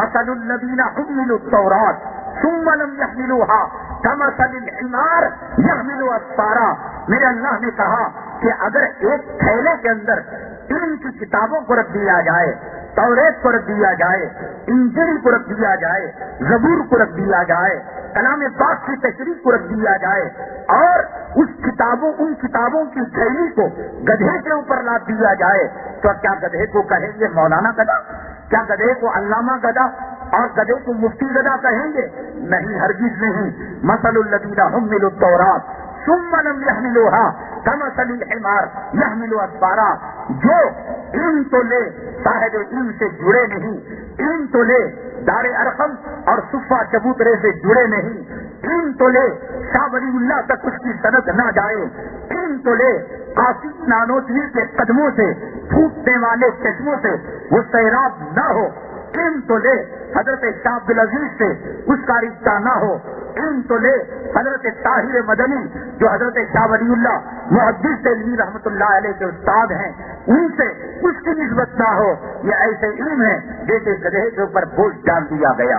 مثل الذین حملوا التوراۃ ثم لم يحملوها كمثل الحمار يحمل اسفارا۔ میرے اللہ نے کہا کہ اگر ایک تھیلے کے اندر علم کی کتابوں کو رکھ دیا جائے، توریت کو رکھ دیا جائے، انجیل کو رکھ دیا جائے، زبور کو رکھ دیا جائے، کلام پاک کی تشریح کو رکھ دیا جائے، اور ان کتابوں کی تھیلی کو گدھے کے اوپر لاد دیا جائے، تو کیا گدھے کو کہیں گے مولانا گدھا؟ کیا گدھے کو علامہ گدھا اور گدھے کو مفتی گدھا کہیں گے؟ نہیں، ہرگز نہیں۔ مثل الذین حملوا التوراۃ ثم لم يحملوها كمثل الحمار يحمل اسفارا۔ جو علم تو لے صاحب علم سے جڑے نہیں، علم تو لے دار ارقم اور صفہ چبوترے سے جڑے نہیں، علم تو لے شاہ ولی اللہ تک اس کی سند نہ جائے، علم تو لے قاسم نانوتوی کے قدموں سے پھوٹنے والے چشموں سے وہ سیراب نہ ہو، علم تو لے حضرت شاہ عبدالعزیز سے اس کا رشتہ نہ ہو، علم تو لے حضرت طاہر مدنی جو حضرت شاہ ولی اللہ محدث دہلوی رحمۃ اللہ علیہ کے استاد ہیں ان سے اس کی نسبت نہ ہو، یہ ایسے علم ہے جیسے گدھے کے اوپر بوجھ ڈال دیا گیا۔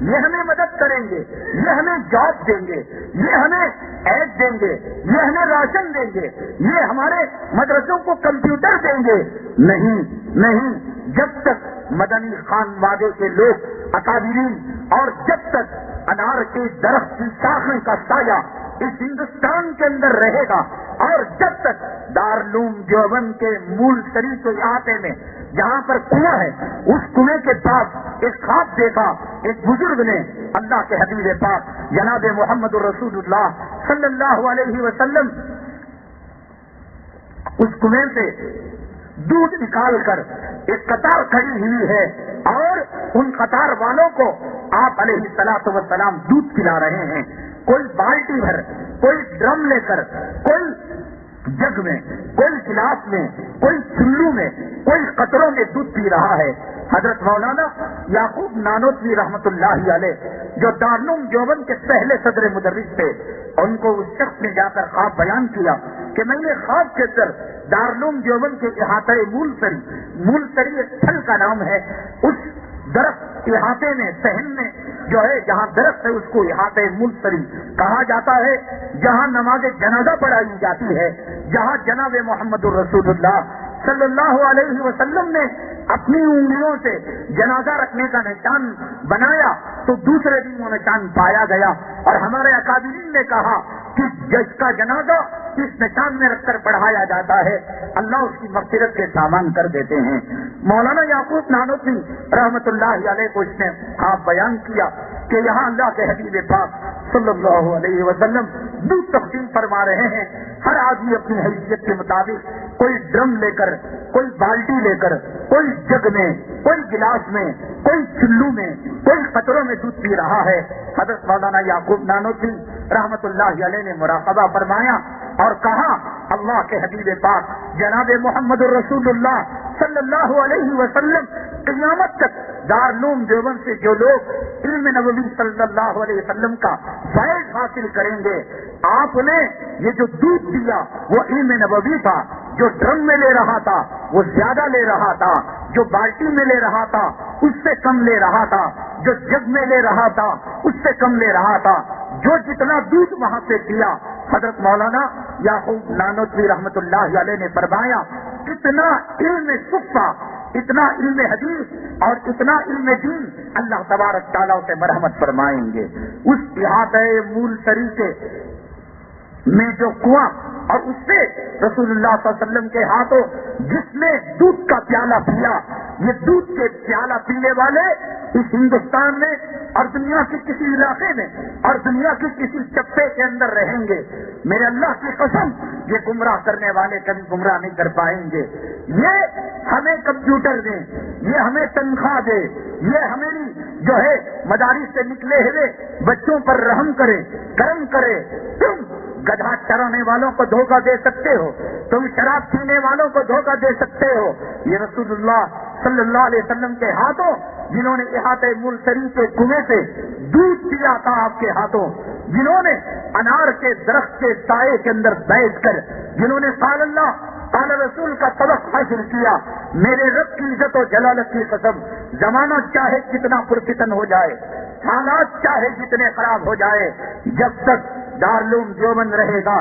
یہ ہمیں مدد کریں گے، یہ ہمیں جاب دیں گے، یہ ہمیں ایڈ دیں گے، یہ ہمیں راشن دیں گے، یہ ہمارے مدرسوں کو کمپیوٹر دیں گے. نہیں نہیں، جب تک مدنی خان وادے کے لوگ اکابرین اور جب تک انار کے درخت کی شاخیں کا سایہ اس ہندوستان کے اندر رہے گا، اور جب تک دارالعلوم دیوبند کے مول شریف کے احاطے میں جہاں پر کنواں ہے، اس کنویں کے پاس ایک خواب دیکھا ایک بزرگ نے، اللہ کے حبیب پاک جناب محمد رسول اللہ صلی اللہ علیہ وسلم اس کنویں سے دودھ نکال کر ایک قطار کھڑی ہوئی ہے، اور ان قطار والوں کو آپ علیہ الصلوۃ والسلام دودھ پلا رہے ہیں. کوئی بالٹی بھر، کوئی ڈرم لے کر، کوئی جگ میں، کوئی گلاس میں، کوئی چلو میں، کوئی قطروں میں دودھ پی رہا ہے. حضرت مولانا یعقوب نانوتوی رحمت اللہ علیہ جو دارالعلوم دیوبند کے پہلے صدر مدرس تھے، ان کو اس شخص نے جا کر خواب بیان کیا کہ میں نے خواب کے اندر دارالعلوم دیوبند کے احاطے مول سری ایک پھل کا نام ہے، اس درخت احاطے میں صحن میں جو ہے جہاں درخت ہے اس کو احاطے مول سری کہا جاتا ہے، جہاں نماز جنازہ پڑھائی جاتی ہے، جہاں جناب محمد الرسول اللہ صلی اللہ علیہ وسلم نے اپنی انگلیوں سے جنازہ رکھنے کا نشان بنایا تو دوسرے دن وہ نشان پایا گیا، اور ہمارے اکابرین نے کہا کہ جس کا جنازہ اس نشان میں رکھ کر پڑھایا جاتا ہے اللہ اس کی مغفرت کے سامان کر دیتے ہیں. مولانا یعقوب نانوتوی رحمت اللہ علیہ کو اس نے خواب بیان کیا کہ یہاں اللہ کے حبیب پاک صلی اللہ علیہ وسلم دودھ تقسیم فرما رہے ہیں. ہر آدمی اپنی حیثیت کے مطابق کوئی ڈرم لے کر، کوئی بالٹی لے کر، کوئی جگ میں، کوئی گلاس میں، کوئی چلو میں، کوئی قطروں میں دودھ پی رہا ہے. حضرت مولانا یعقوب نانوتوی رحمت اللہ علیہ نے مراقبہ فرمایا اور کہا اللہ کے حبیب پاک جناب محمد الرسول اللہ صلی اللہ علیہ وسلم قیامت تک دارالعلوم دیوبند سے جو لوگ علم نبوی صلی اللہ علیہ وسلم کا فیض حاصل کریں گے، آپ نے یہ جو دودھ دیا وہ علم نبوی تھا. جو ڈرم میں لے رہا تھا وہ زیادہ لے رہا تھا، جو بالٹی میں لے رہا تھا اس سے کم لے رہا تھا، جو جگ میں لے رہا تھا اس سے کم لے رہا تھا. جو جتنا دودھ وہاں سے پیا، حضرت مولانا یعقوب نانوتوی رحمت اللہ علیہ نے فرمایا اتنا علم صفہ، اتنا علم حدیث اور اتنا علم دین اللہ تبارک تعالیٰ سے مرحمت فرمائیں گے. اس احاطہ مول سری کے میں جو کنواں اور اس سے رسول اللہ صلی اللہ علیہ وسلم کے ہاتھوں جس نے دودھ کا پیالہ پیا، یہ دودھ کے پیالہ پینے والے اس ہندوستان میں اور دنیا کے کسی علاقے میں اور دنیا کے کسی چپے کے اندر رہیں گے. میرے اللہ کی قسم یہ گمراہ کرنے والے کبھی گمراہ نہیں کر پائیں گے. یہ ہمیں کمپیوٹر دیں، یہ ہمیں تنخواہ دے، یہ ہماری جو ہے مدارس سے نکلے ہوئے بچوں پر رحم کرے، کرم کرے. تم گدھا چرانے والوں کو دھوکہ دے سکتے ہو، تم شراب پینے والوں کو دھوکہ دے سکتے ہو. یہ رسول اللہ صلی اللہ علیہ وسلم کے ہاتھوں جنہوں نے احاطہ مول سری کے کنویں سے دودھ پیا تھا، آپ کے ہاتھوں جنہوں نے انار کے درخت کے سائے کے اندر بیٹھ کر جنہوں نے قال اللہ قال رسول کا سبق حاصل کیا، میرے رب کی عزت و جلالت کی قسم زمانہ چاہے کتنا پرفتن ہو جائے، حالات چاہے جتنے خراب ہو جائے، جب تک دارالعلوم دیوبند رہے گا،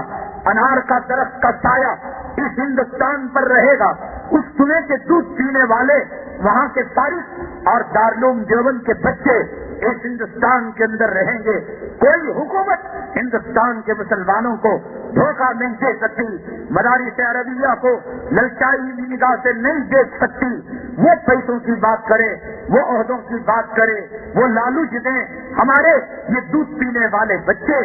انار کا درخت کا سایہ اس ہندوستان پر رہے گا، اس کنویں کے دودھ پینے والے وہاں کے فارغ اور دارالعلوم دیوبند کے بچے اس ہندوستان کے اندر رہیں گے. کوئی حکومت ہندوستان کے مسلمانوں کو دھوکہ نہیں دے سکتی، مدارس عربیہ کو للچائی نگاہ سے نہیں دیکھ سکتی. وہ پیسوں کی بات کرے، وہ عہدوں کی بات کرے، وہ لالچ دیں. ہمارے یہ دودھ پینے والے بچے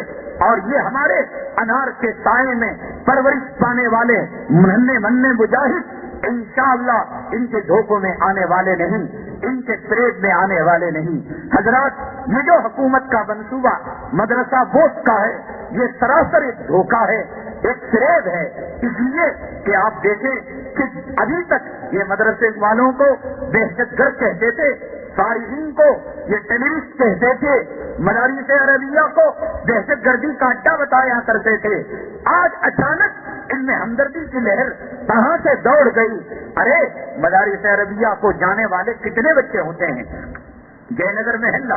اور یہ ہمارے انار کے سائے میں پرورش پانے والے مننے مجاہد انشاءاللہ ان کے دھوکوں میں آنے والے نہیں، ان کے فریب میں آنے والے نہیں. حضرات، یہ جو حکومت کا منصوبہ مدرسہ بوس کا ہے، یہ سراسر ایک دھوکہ ہے، ایک فریب ہے. اس لیے کہ آپ دیکھیں کہ ابھی تک یہ مدرسے والوں کو دہشت گرد کہتے تھے، فارغین کو یہ ٹیررسٹ کہتے تھے، مدارس عربیہ کو دہشت گردی کا اڈا بتایا کرتے تھے. آج اچانک ان میں ہمدردی کی لہر کہاں سے دوڑ گئی؟ ارے مدارس عربیہ کو جانے والے کتنے بچے ہوتے ہیں؟ جے نگر محلہ،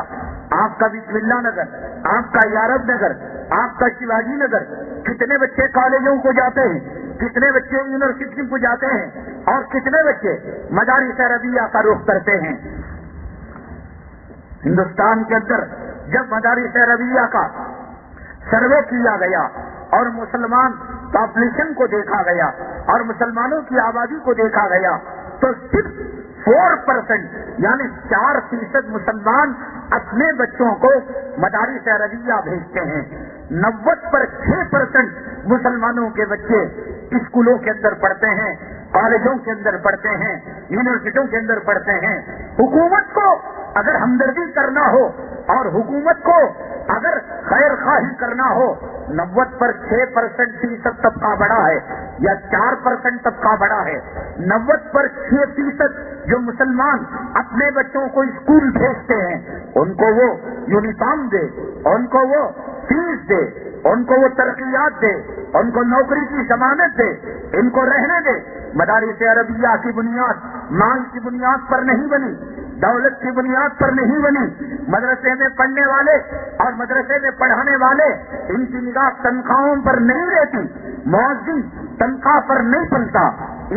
آپ کا بسم اللہ نگر، آپ کا یارب نگر، آپ کا شیواجی نگر، کتنے بچے کالجوں کو جاتے ہیں، کتنے بچے یونیورسٹی کو جاتے ہیں، اور کتنے بچے مدارس عربیہ کا رخ کرتے ہیں۔ ہندوستان کے اندر جب مدارس عربیہ کا سروے کیا گیا اور مسلمان پاپولیشن کو دیکھا گیا اور مسلمانوں کی آبادی کو دیکھا گیا تو صرف 4% یعنی 4% مسلمان اپنے بچوں کو مدارس عربیہ بھیجتے ہیں۔ 90% مسلمانوں کے بچے اسکولوں کے اندر پڑھتے ہیں، کالجوں کے اندر پڑھتے ہیں، یونیورسٹیوں کے اندر پڑھتے ہیں۔ حکومت کو اگر ہمدردی کرنا ہو اور حکومت کو اگر خیر خواہی کرنا ہو، 90% طبقہ بڑا ہے یا 4% طبقہ بڑا ہے، 90% جو مسلمان اپنے بچوں کو اسکول بھیجتے ہیں ان کو وہ یونیفارم دے، ان کو وہ فیس دے، ان کو وہ ترقیات دے، ان کو نوکری کی ضمانت دے، ان کو رہنے دے۔ مدارس عربیہ کی بنیاد مال کی بنیاد پر نہیں بنی، دولت کی بنیاد پر نہیں بنی۔ مدرسے میں پڑھنے والے اور مدرسے میں پڑھانے والے ان کی نگاہ تنخواہوں پر نہیں رہتی۔ مؤذن تنخواہ پر نہیں پلتا،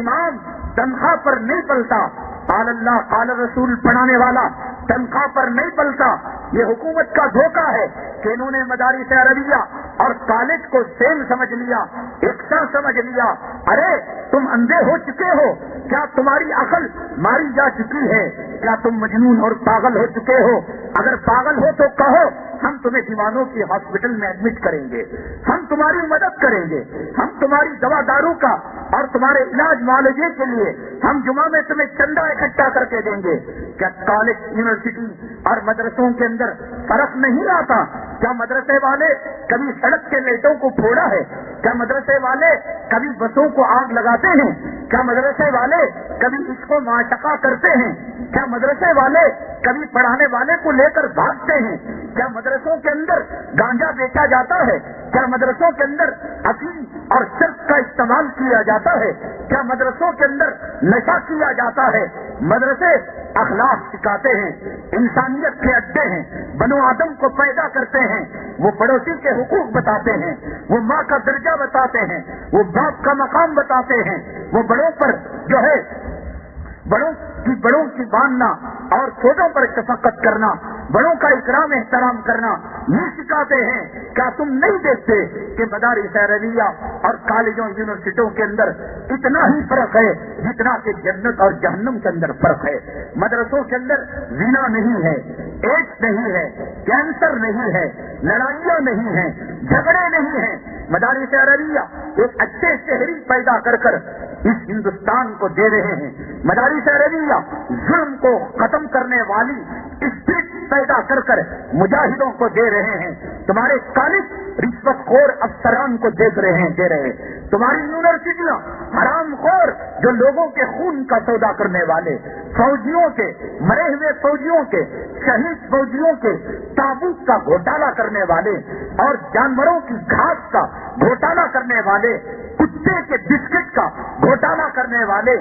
امام تنخواہ پر نہیں پلتا، قال اللہ قال رسول پڑھانے والا تنخواہ پر نہیں پلتا۔ یہ حکومت کا دھوکہ ہے کہ انہوں نے مدارس عربیہ اور کالج کو سیم سمجھ لیا، یکساں سمجھ لیا۔ ارے تم اندھے ہو چکے ہو کیا؟ تمہاری عقل ماری جا چکی ہے کیا؟ تم مجنون اور پاگل ہو چکے ہو؟ اگر پاگل ہو تو کہو، ہم تمہیں دیوانوں کی ہاسپٹل میں ایڈمٹ کریں گے، ہم تمہاری مدد کریں گے، ہم تمہاری دوا دارو کا اور تمہارے علاج معالجے کے لیے ہم جمعہ میں تمہیں چندہ اکٹھا کر کے دیں گے۔ کیا کالج یونیورسٹی اور مدرسوں کے اندر فرق نہیں آتا؟ کیا مدرسے والے کبھی سڑک کے لائٹوں کو پھوڑا ہے؟ کیا مدرسے والے کبھی بسوں کو آگ لگاتے ہیں؟ کیا مدرسے والے کبھی اس کو معاشقہ کرتے ہیں؟ کیا مدرسے والے کبھی پڑھانے والے کو لے کر بھاگتے ہیں؟ کیا مدرسوں کے اندر گانجا بیچا جاتا ہے؟ کیا مدرسوں کے اندر افیم اور شرط کا استعمال کیا جاتا ہے؟ کیا مدرسوں کے اندر نشہ کیا جاتا ہے؟ مدرسے اخلاق سکھاتے ہیں، انسانیت کے اڈے ہیں، بنو آدم کو پیدا کرتے ہیں، وہ پڑوسی کے حقوق بتاتے ہیں، وہ ماں کا درجہ بتاتے ہیں، وہ باپ کا مقام بتاتے ہیں، وہ بڑوں پر جو ہے بڑوں کی ماننا اور چھوٹوں پر شفقت کرنا، بڑوں کا اکرام احترام کرنا یہ سکھاتے ہیں۔ کیا تم نہیں دیکھتے کہ مدارس عربیہ اور کالجوں یونیورسٹیوں کے اندر اتنا ہی فرق ہے جتنا کہ جنت اور جہنم کے اندر فرق ہے؟ مدرسوں کے اندر زنا نہیں ہے، ایڈس نہیں ہے، کینسر نہیں ہے، لڑائیاں نہیں ہیں، جھگڑے نہیں ہیں۔ مدارس عربیہ ایک اچھے شہری پیدا کر کر اس ہندوستان کو دے رہے ہیں۔ مدارس عربیہ ظلم کو ختم کرنے والی اسپرٹ پیدا کر کر مجاہدوں کو دے رہے ہیں۔ تمہارے کالج رشوت خور افسران کو دے رہے، تمہاری یونیورسٹیاں حرام خور جو لوگوں کے خون کا سودا کرنے والے، فوجیوں کے، مرے ہوئے فوجیوں کے، شہید فوجیوں کے تابوت کا گھوٹالہ کرنے والے اور جانوروں کی گھاس کا گھوٹالہ کرنے والے، کتے کے بسکٹ کا گھوٹالہ کرنے والے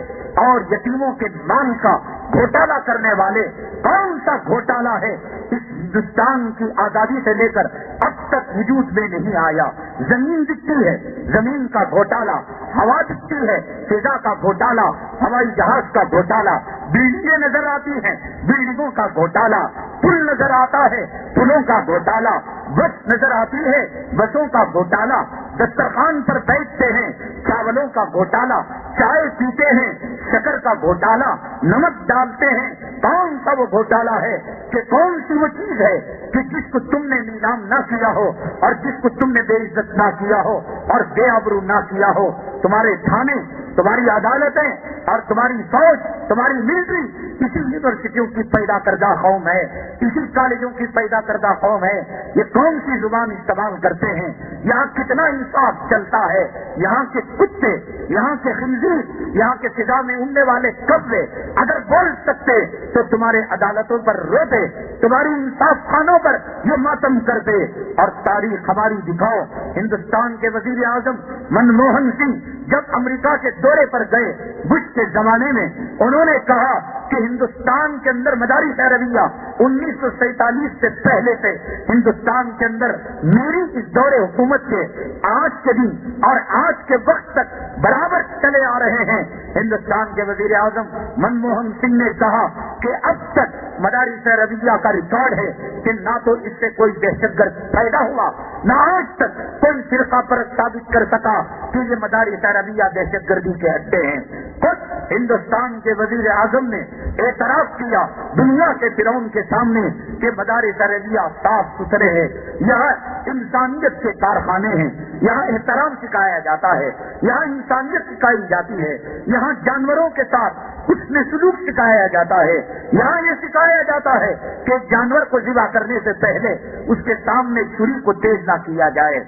اور یتیموں کے مال کا گھوٹالہ کرنے والے، کون سا گھوٹالہ ہے اس ہندوستان کی آزادی سے لے کر اب تک وجود میں نہیں آیا؟ زمین دکھتی ہے، زمین کا گھوٹالہ، ہوا دکھتی ہے، فضا کا گھوٹالہ، ہوائی جہاز کا گھوٹالہ، بلڈنگیں نظر آتی ہیں، بلڈنگوں کا گھوٹالہ، پل نظر آتا ہے، پلوں کا گھوٹالہ، بس نظر آتی ہے، بسوں کا گھوٹالہ، دسترخوان پر بیٹھتے ہیں، چاولوں کا گھوٹالہ، چائے پیتے ہیں، شکر کا گھوٹالہ، نمک ڈالتے ہیں۔ کون سا وہ گھوٹالہ ہے کہ کون سی وہ چیز ہے کہ جس کو تم نے نیلام نہ کیا ہو اور جس کو تم نے بے عزت نہ کیا ہو اور بے آبرو نہ کیا ہو؟ تمہارے تھانے، تمہاری عدالتیں اور تمہاری فوج، تمہاری ملٹری اسی یونیورسٹیوں کی پیدا کردہ قوم ہے، اسی کالجوں کی پیدا کردہ قوم ہے۔ یہ کون سی زبان استعمال کرتے ہیں؟ یہاں کتنا انصاف چلتا ہے؟ یہاں کے کتے، یہاں کے خنزیر، یہاں کے فضا میں اڑنے والے کبے اگر بول سکتے تو تمہارے عدالتوں پر روتے، تمہاری انصاف خانوں پر یہ ماتم کرتے۔ اور تاریخ ہماری دکھاؤ، ہندوستان کے وزیر اعظم منموہن سنگھ جب امریکہ کے دورے پر گئے بش کے زمانے میں، انہوں نے کہا کہ ہندوستان کے اندر مدارس عربیہ 1947 سے پہلے سے ہندوستان کے اندر میری اس دور حکومت کے آج کے دن اور آج کے وقت تک برابر چلے آ رہے ہیں۔ ہندوستان کے وزیر اعظم منموہن سنگھ نے کہا کہ اب تک مدارس عربیہ کا ریکارڈ ہے کہ نہ تو اس سے کوئی دہشت گرد پیدا ہوا، نہ آج تک کوئی فرقہ پرست ثابت کر سکا کہ یہ مدارس عربیہ دہشت گردی کے اڈے ہیں۔ خود ہندوستان کے وزیر اعظم نے اعتراف کیا دنیا کے فرعون کے سامنے کہ مدارس عربیہ صاف ستھرے ہیں، یہاں انسانیت کے کارخانے ہیں، یہاں احترام سکھایا جاتا ہے، یہاں انسانیت سکھائی جاتی ہے، یہاں جانوروں کے ساتھ حسن سلوک سکھایا جاتا ہے، یہاں یہ سکھایا جاتا ہے کہ جانور کو ذبح کرنے سے پہلے اس کے سامنے چھری کو تیز نہ کیا جائے،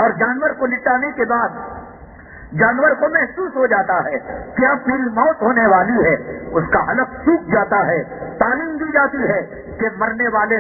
اور جانور کو لٹانے کے بعد جانور کو محسوس ہو جاتا ہے کہ اب میری موت ہونے والی ہے، اس کا حلق سوکھ جاتا ہے۔ تعلیم دی جاتی ہے کہ مرنے والے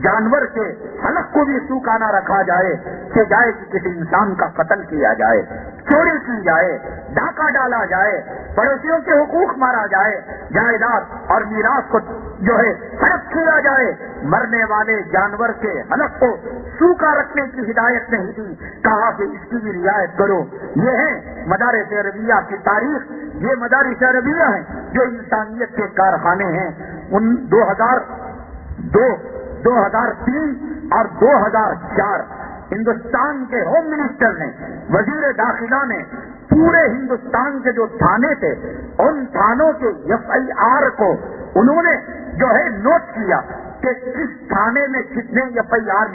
جانور کے حلق کو بھی سوکھا نہ رکھا جائے کہ جائے کہ کسی انسان کا قتل کیا جائے، چوری کی جائے، ڈاکہ ڈالا جائے، پڑوسیوں کے حقوق مارا جائے، جائیداد اور میراث کو جو ہے فرق کیا جائے۔ مرنے والے جانور کے حلق کو سوکھا رکھنے کی ہدایت نہیں دی، کہا کہ اس کی بھی رعایت کرو۔ یہ ہے مدارس عربیہ کی تاریخ، یہ مدارس عربیہ ہیں جو انسانیت کے کارخانے ہیں۔ ان 2002، 2003 اور 2004 ہندوستان کے ہوم منسٹر نے، وزیر داخلہ نے پورے ہندوستان کے جو تھانے تھے ان تھانوں کے FIR کو انہوں نے جو ہے نوٹ کیا کہ کس تھانے میں کتنے FIR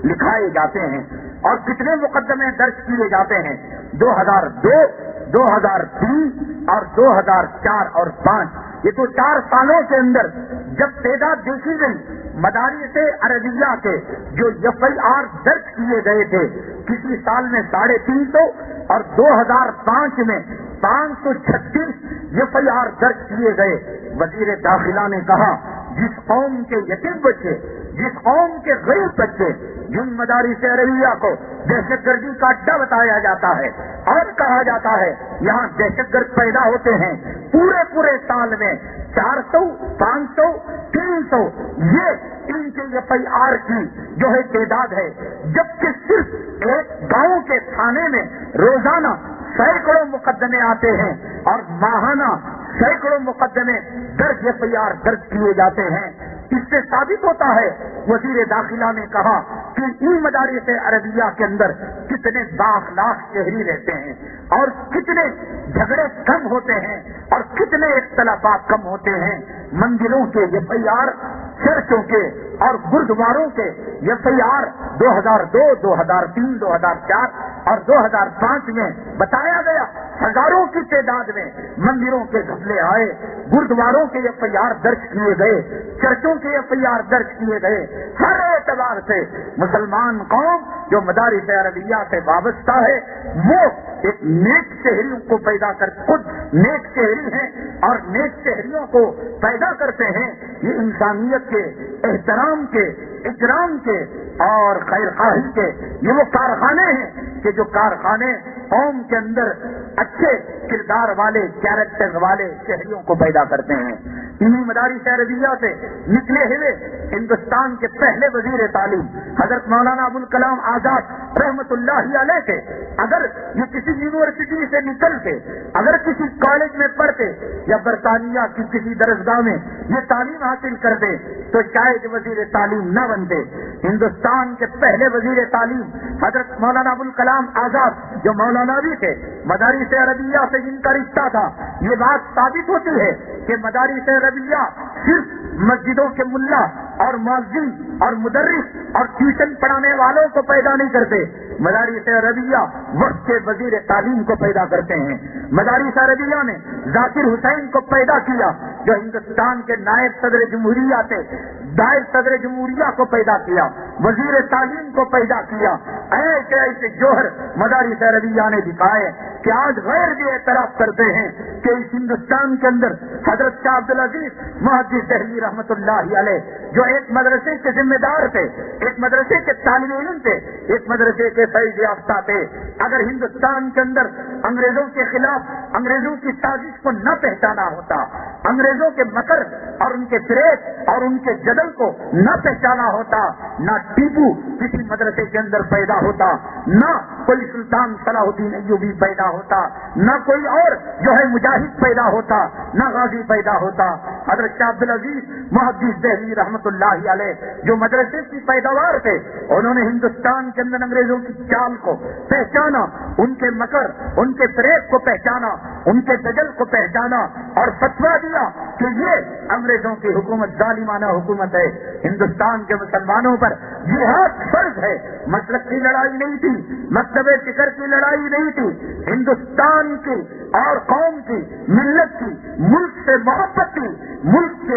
لکھائے جاتے ہیں اور کتنے مقدمے درج کیے جاتے ہیں۔ 2002، 2003 اور 2004 اور 5، یہ تو 4 سالوں کے اندر جب تعداد دیکھی گئی مدارس عربیہ کے جو FIR درج کیے گئے تھے، کسی سال میں 350 اور 2005 میں 536 FIR درج کیے گئے۔ وزیر داخلہ نے کہا جس قوم کے یتیم بچے، جس قوم کے غریب بچے جن مدارس عربیہ کو دہشت گردی کا اڈا بتایا جاتا ہے اور کہا جاتا ہے یہاں دہشت گرد پیدا ہوتے ہیں، پورے سال میں 400، 500، 300 یہ ان کے FIR کی جو ہے تعداد ہے، جبکہ صرف ایک گاؤں کے تھانے میں روزانہ سینکڑوں مقدمے آتے ہیں اور ماہانہ سینکڑوں مقدمے درج FIR درج کیے جاتے ہیں۔ اس سے ثابت ہوتا ہے، وزیر داخلہ نے کہا کہ ان مدارس عربیہ کے اندر کتنے بااخلاق شہری رہتے ہیں اور کتنے جھگڑے کم ہوتے ہیں اور کتنے اختلافات کم ہوتے ہیں۔ مندروں کے FIR، چرچوں کے اور گردواروں کے FIR 2002، 2003، 2004 اور 2005 میں بتایا گیا ہزاروں کی تعداد میں مندروں کے گھپلے آئے، گردواروں کے FIR درج کیے گئے، چرچوں کے FIR درج کیے گئے۔ ہر اعتبار سے مسلمان قوم جو مدارس عربیہ سے وابستہ ہے وہ ایک نیک شہریوں کو پیدا کر، خود نیک شہری ہیں اور نیک شہریوں کو پیدا کرتے ہیں۔ یہ انسانیت کے، احترام کے، اکرام کے اور خیر خواہی کے یہ وہ کارخانے ہیں کہ جو کارخانے قوم کے اندر اچھے کردار والے، کیریکٹر والے شہریوں کو پیدا کرتے ہیں۔ انہی مدارس عربیہ سے نکلے ہوئے ہندوستان کے پہلے وزیر تعلیم حضرت مولانا ابوالکلام آزاد رحمت اللہ علیہ کے اگر یہ کسی یونیورسٹی سے نکلتے، اگر کسی کالج میں پڑھتے یا برطانیہ کی کسی درسگاہ میں یہ تعلیم حاصل کرتے تو شاید وزیر تعلیم نہ بنتے۔ ہندوستان کے پہلے وزیر تعلیم حضرت مولانا ابوالکلام آزاد جو مولانا بھی تھے، مدارس عربیہ سے جن کا رشتہ تھا، یہ بات ثابت ہوتی ہے کہ مدارس عربیہ صرف مسجدوں کے ملا اور مؤذن اور مدرس اور ٹیوشن پڑھانے والوں کو پیدا نہیں کرتے، مدارس عربیہ وقت کے وزیر تعلیم کو پیدا کرتے ہیں۔ مدارس عربیہ نے ذاکر حسین کو پیدا کیا جو ہندوستان کے نائب صدر جمہوریہ تھے، نائب صدر جمہوریہ کو پیدا کیا، وزیر تعلیم کو پیدا کیا۔ ایسے ایسے جوہر مدارس عربیہ نے دکھائے کہ آج غیر بھی اعتراف کرتے ہیں کہ اس ہندوستان کے اندر حضرت شاہ عبد العزیز محدث دہلوی رحمۃ اللہ علیہ جو ایک مدرسے کے ذمہ دار تھے، ایک مدرسے کے طالب علم تھے، ایک مدرسے کے فیض یافتہ تھے، اگر ہندوستان کے اندر انگریزوں کے خلاف انگریزوں کی سازش کو نہ پہچانا ہوتا، انگریزوں کے مکر اور ان کے فریب اور ان کے جدل کو نہ پہچانا ہوتا، نہ ٹیپو کسی مدرسے کے اندر پیدا ہوتا، نہ کوئی سلطان صلاح الدین ایوبی پیدا ہوتا، نہ کوئی اور جو ہے مجاہد پیدا ہوتا، نہ غازی پیدا ہوتا۔ حضرت شاہ عبد العزیز محدث دہلوی رحمۃ اللہ علیہ جو مدرسے کی پیداوار تھے، انہوں نے ہندوستان کے اندر انگریزوں کی چال کو پہچانا، ان کے مکر، ان کے فریب کو پہچانا، ان کے دجل کو پہچانا اور فتویٰ دیا کہ یہ انگریزوں کی حکومت ظالمانہ حکومت ہے، ہندوستان کے مسلمانوں پر جہاد فرض ہے۔ مسلک کی لڑائی نہیں تھی، مکتب فکر کی لڑائی نہیں تھی، ہندوستان کی اور قوم کی، ملت کی، ملک سے محبت کی، ملک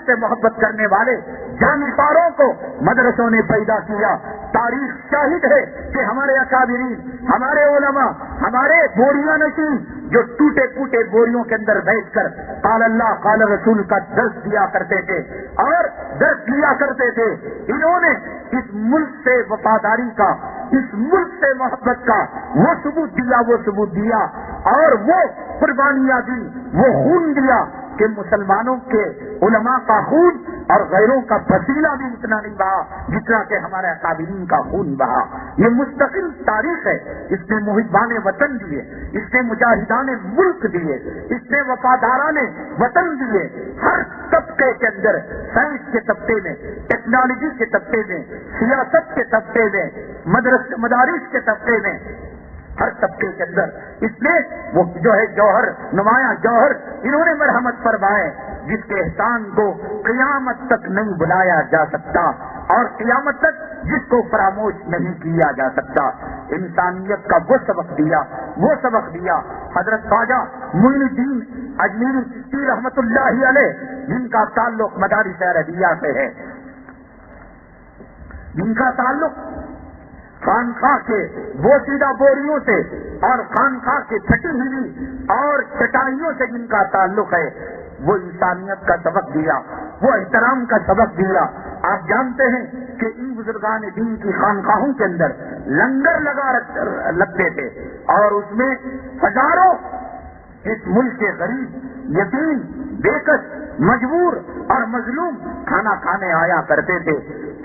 سے محبت کرنے والے جانبداروں کو مدرسوں نے پیدا کیا۔ تاریخ شاہد ہے کہ ہمارے اکابرین، ہمارے علماء، ہمارے بوریاں نشین جو ٹوٹے پوٹے بوریوں کے اندر بیٹھ کر قال اللہ قال رسول کا درس دیا کرتے تھے اور درس لیا کرتے تھے، انہوں نے اس ملک سے وفاداری کا، اس ملک سے محبت کا وہ ثبوت دیا اور وہ قربانیاں دی، وہ خون دیا کہ مسلمانوں کے علماء کا خون اور غیروں کا پسینہ بھی اتنا نہیں بہا جتنا کہ ہمارے اکابرین کا خون بہا۔ یہ مستقل تاریخ ہے، اس نے محبان وطن دیے، اس نے مجاہدان ملک دیے، اس نے وفاداران وطن دیے۔ ہر طبقے کے اندر، سائنس کے طبقے میں، ٹیکنالوجی کے طبقے میں، سیاست کے طبقے میں، مدارس کے طبقے میں، ہر طبقے کے اندر اس نے وہ جو ہے جوہر، نمایاں جوہر انہوں نے مرحمت فرمائے جس کے احسان کو قیامت تک نہیں بلایا جا سکتا اور قیامت تک جس کو فراموش نہیں کیا جا سکتا۔ انسانیت کا وہ سبق دیا حضرت خواجہ معین الدین اجمیری چشتی رحمۃ اللہ علیہ، جن کا تعلق مدارس عربیہ سے ہے، جن کا تعلق خانقاہ کے بوسیدہ بوریوں سے اور خانقاہ کے پھٹی ہوئی اور چٹائیوں سے جن کا تعلق ہے، وہ انسانیت کا سبق دیا، وہ احترام کا سبق دیا۔ آپ جانتے ہیں کہ ان بزرگان دین کی خانقاہوں کے اندر لنگر لگتے تھے اور اس میں ہزاروں اس ملک کے غریب، یتیم، بےکس، مجبور اور مظلوم کھانا کھانے آیا کرتے تھے۔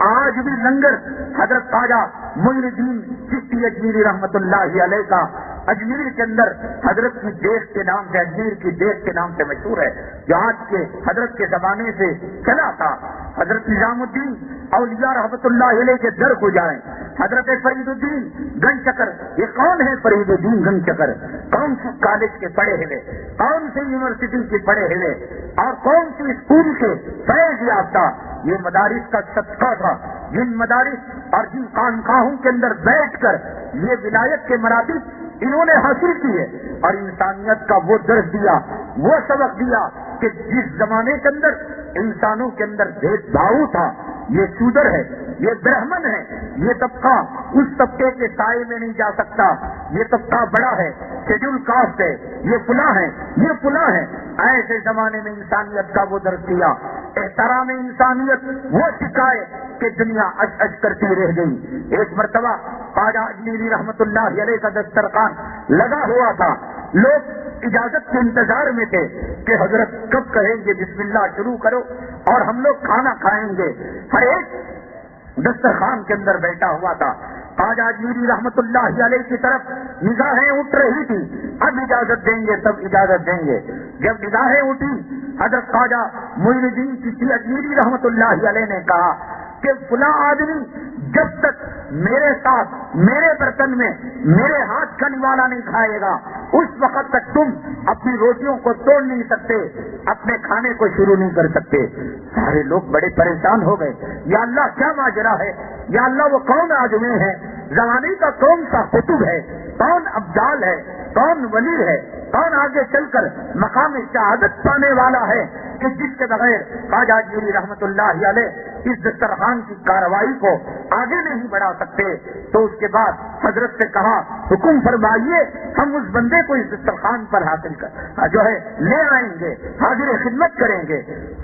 آج بھی لنگر حضرت خواجہ معین الدین چشتی اجمیری رحمۃ اللہ علیہ کا اجمیر کے اندر حضرت کی دیش کے نام سے، اجمیر کی دیش کے نام سے مشہور ہے، جو آج کے حضرت کے زمانے سے چلا تھا۔ حضرت نظام الدین اولیاء رحمۃ اللہ علیہ کے در کو جائیں، حضرت فرید الدین گنج چکر، یہ کون ہے فرید الدین گنج چکر؟ کون سی کالج کے پڑھے ہوئے، کون سی یونیورسٹی کے پڑھے ہوئے اور کون سی اسکول کے فیض یافتہ؟ یہ مدارس کا صدقہ تھا، جن مدارس اور جن خانقاہوں کے اندر بیٹھ کر یہ ولایت کے مراتب انہوں نے حاصل کیے اور انسانیت کا وہ درس دیا، وہ سبق دیا کہ جس زمانے کے اندر انسانوں کے اندر بھید بھاؤ تھا، یہ شودر ہے، یہ برہمن ہے، یہ طبقہ اس طبقے کے سائے میں نہیں جا سکتا، یہ طبقہ بڑا ہے، شیڈول کاسٹ ہے، یہ فلاں ہے، یہ فلاں ہے۔ ایسے زمانے میں انسانیت کا وہ درس دیا، احترام انسانیت وہ سکھائے کہ دنیا اج کرتی رہ گئی۔ ایک مرتبہ خواجہ اجمیری رحمۃ اللہ علیہ کا دسترخوان لگا ہوا تھا، لوگ اجازت کے انتظار میں تھے کہ حضرت کب کہیں گے بسم اللہ شروع کرو اور ہم لوگ کھانا کھائیں گے۔ ہر ایک دسترخوان کے اندر بیٹھا ہوا تھا، خواجہ اجمیری رحمۃ اللہ علیہ کی طرف نگاہیں اٹھ رہی تھی، اب اجازت دیں گے تب اجازت دیں گے۔ جب نگاہیں اٹھی، حضرت خواجہ معین الدین چشتی اجمیری رحمۃ اللہ علیہ نے کہا کہ فلاں آدمی جب تک میرے ساتھ میرے برتن میں میرے ہاتھ کا نوالا نہیں کھائے گا، اس وقت تک تم اپنی روٹیوں کو توڑ نہیں سکتے، اپنے کھانے کو شروع نہیں کر سکتے۔ سارے لوگ بڑے پریشان ہو گئے، یا اللہ کیا ماجرا ہے، یا اللہ وہ کون آدمی ہے، زمانے کا کون سا قطب ہے، کون ابدال ہے، کون ولی ہے، کون آگے چل کر مقام شہادت پانے والا ہے کہ جس کے بغیر خواجہ اجمیری رحمت اللہ علیہ اس دسترخوان کی کارروائی کو آگے نہیں بڑھا سکتے۔ تو اس کے بعد حضرت سے کہا حکم فرمائیے، ہم اس بندے کو اس دسترخوان پر حاصل کر جو ہے لے آئیں گے، حاضر خدمت کریں گے۔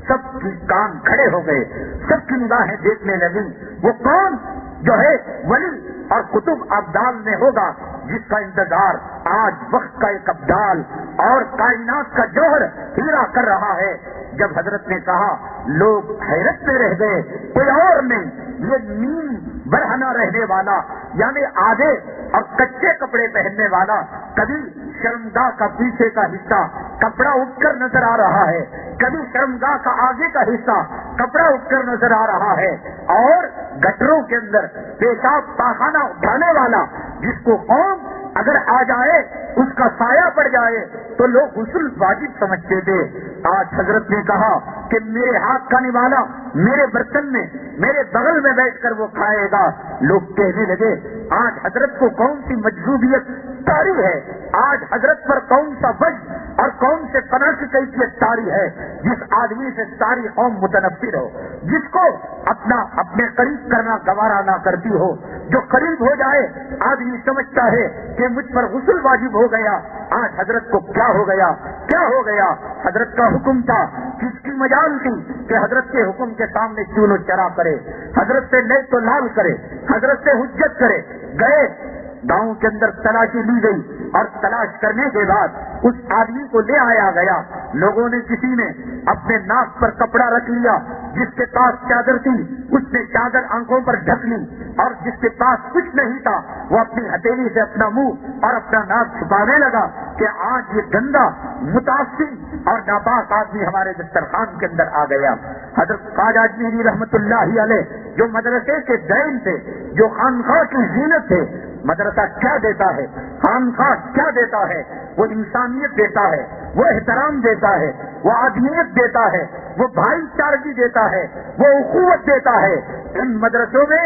سب کی کان کھڑے ہو گئے، سب کی نگاہیں دیکھنے لگی وہ کون جو ہے ولی اور قطب ابدال میں ہوگا جس کا انتظار آج وقت کا ایک ابدال اور کائنات کا جوہر ہیرا کر رہا ہے۔ جب حضرت نے کہا لوگ حیرت میں رہ گئے، کوئی اور نہیں، یہ نیم برہنہ رہنے والا یعنی آدھے اور کچے کپڑے پہننے والا، کبھی شرمگاہ کا پیچھے کا حصہ کپڑا اٹھ کر نظر آ رہا ہے، کبھی شرمگاہ کا آگے کا حصہ کپڑا اٹھ کر نظر آ رہا ہے، اور گٹروں کے اندر پیشاب پاخانہ اٹھانے والا جس کو قوم اگر آ جائے اس کا سایہ پڑ جائے تو لوگ غسل واجب سمجھتے تھے۔ آج حضرت نے کہا کہ میرے ہاتھ کا نوالا میرے برتن میں میرے بغل میں بیٹھ کر وہ کھائے گا۔ لوگ کہنے لگے آج حضرت کو کون سی مجذوبیت طاری ہے، آج حضرت پر کون سا وجد اور کون سے فنا کی کیفیت طاری ہے جس آدمی سے ساری قوم متنفر ہو، جس کو اپنے قریب کرنا گوارا نہ کرتی ہو، جو قریب ہو جائے آدمی سمجھتا ہے کہ مجھ پر غسل واجب ہو گیا۔ آج حضرت کو کیا ہو گیا، کیا ہو گیا؟ حضرت کا حکم تھا، کس کی مجال تھی کہ حضرت کے حکم کے سامنے چون و چرا کرے، حضرت سے لے تو لال کرے، حضرت سے حجت کرے۔ گئے گاؤں کے اندر تلاشی لی گئی اور تلاش کرنے کے بعد اس آدمی کو لے آیا گیا۔ لوگوں نے کسی نے اپنے ناک پر کپڑا رکھ لیا، جس کے پاس چادر تھی اس نے چادر آنکھوں پر ڈھک لی، اور جس کے پاس کچھ نہیں تھا وہ اپنی ہتھیلی سے اپنا منہ اور اپنا ناک چھپانے لگا کہ آج یہ گندا متاثر اور ناپاک آدمی ہمارے دسترخوان کے اندر آ گیا۔ حضرت خواجہ اجمیری رحمت اللہ علیہ جو مدرسے کے دین تھے، جو خانخواہ کی زینت تھے، مدرسہ کیا دیتا ہے، خانخواہ کیا دیتا ہے؟ وہ انسانیت دیتا ہے، وہ احترام دیتا ہے، وہ آدمیت دیتا ہے، وہ بھائی چارگی دیتا ہے، وہ اخوت دیتا ہے۔ ان مدرسوں میں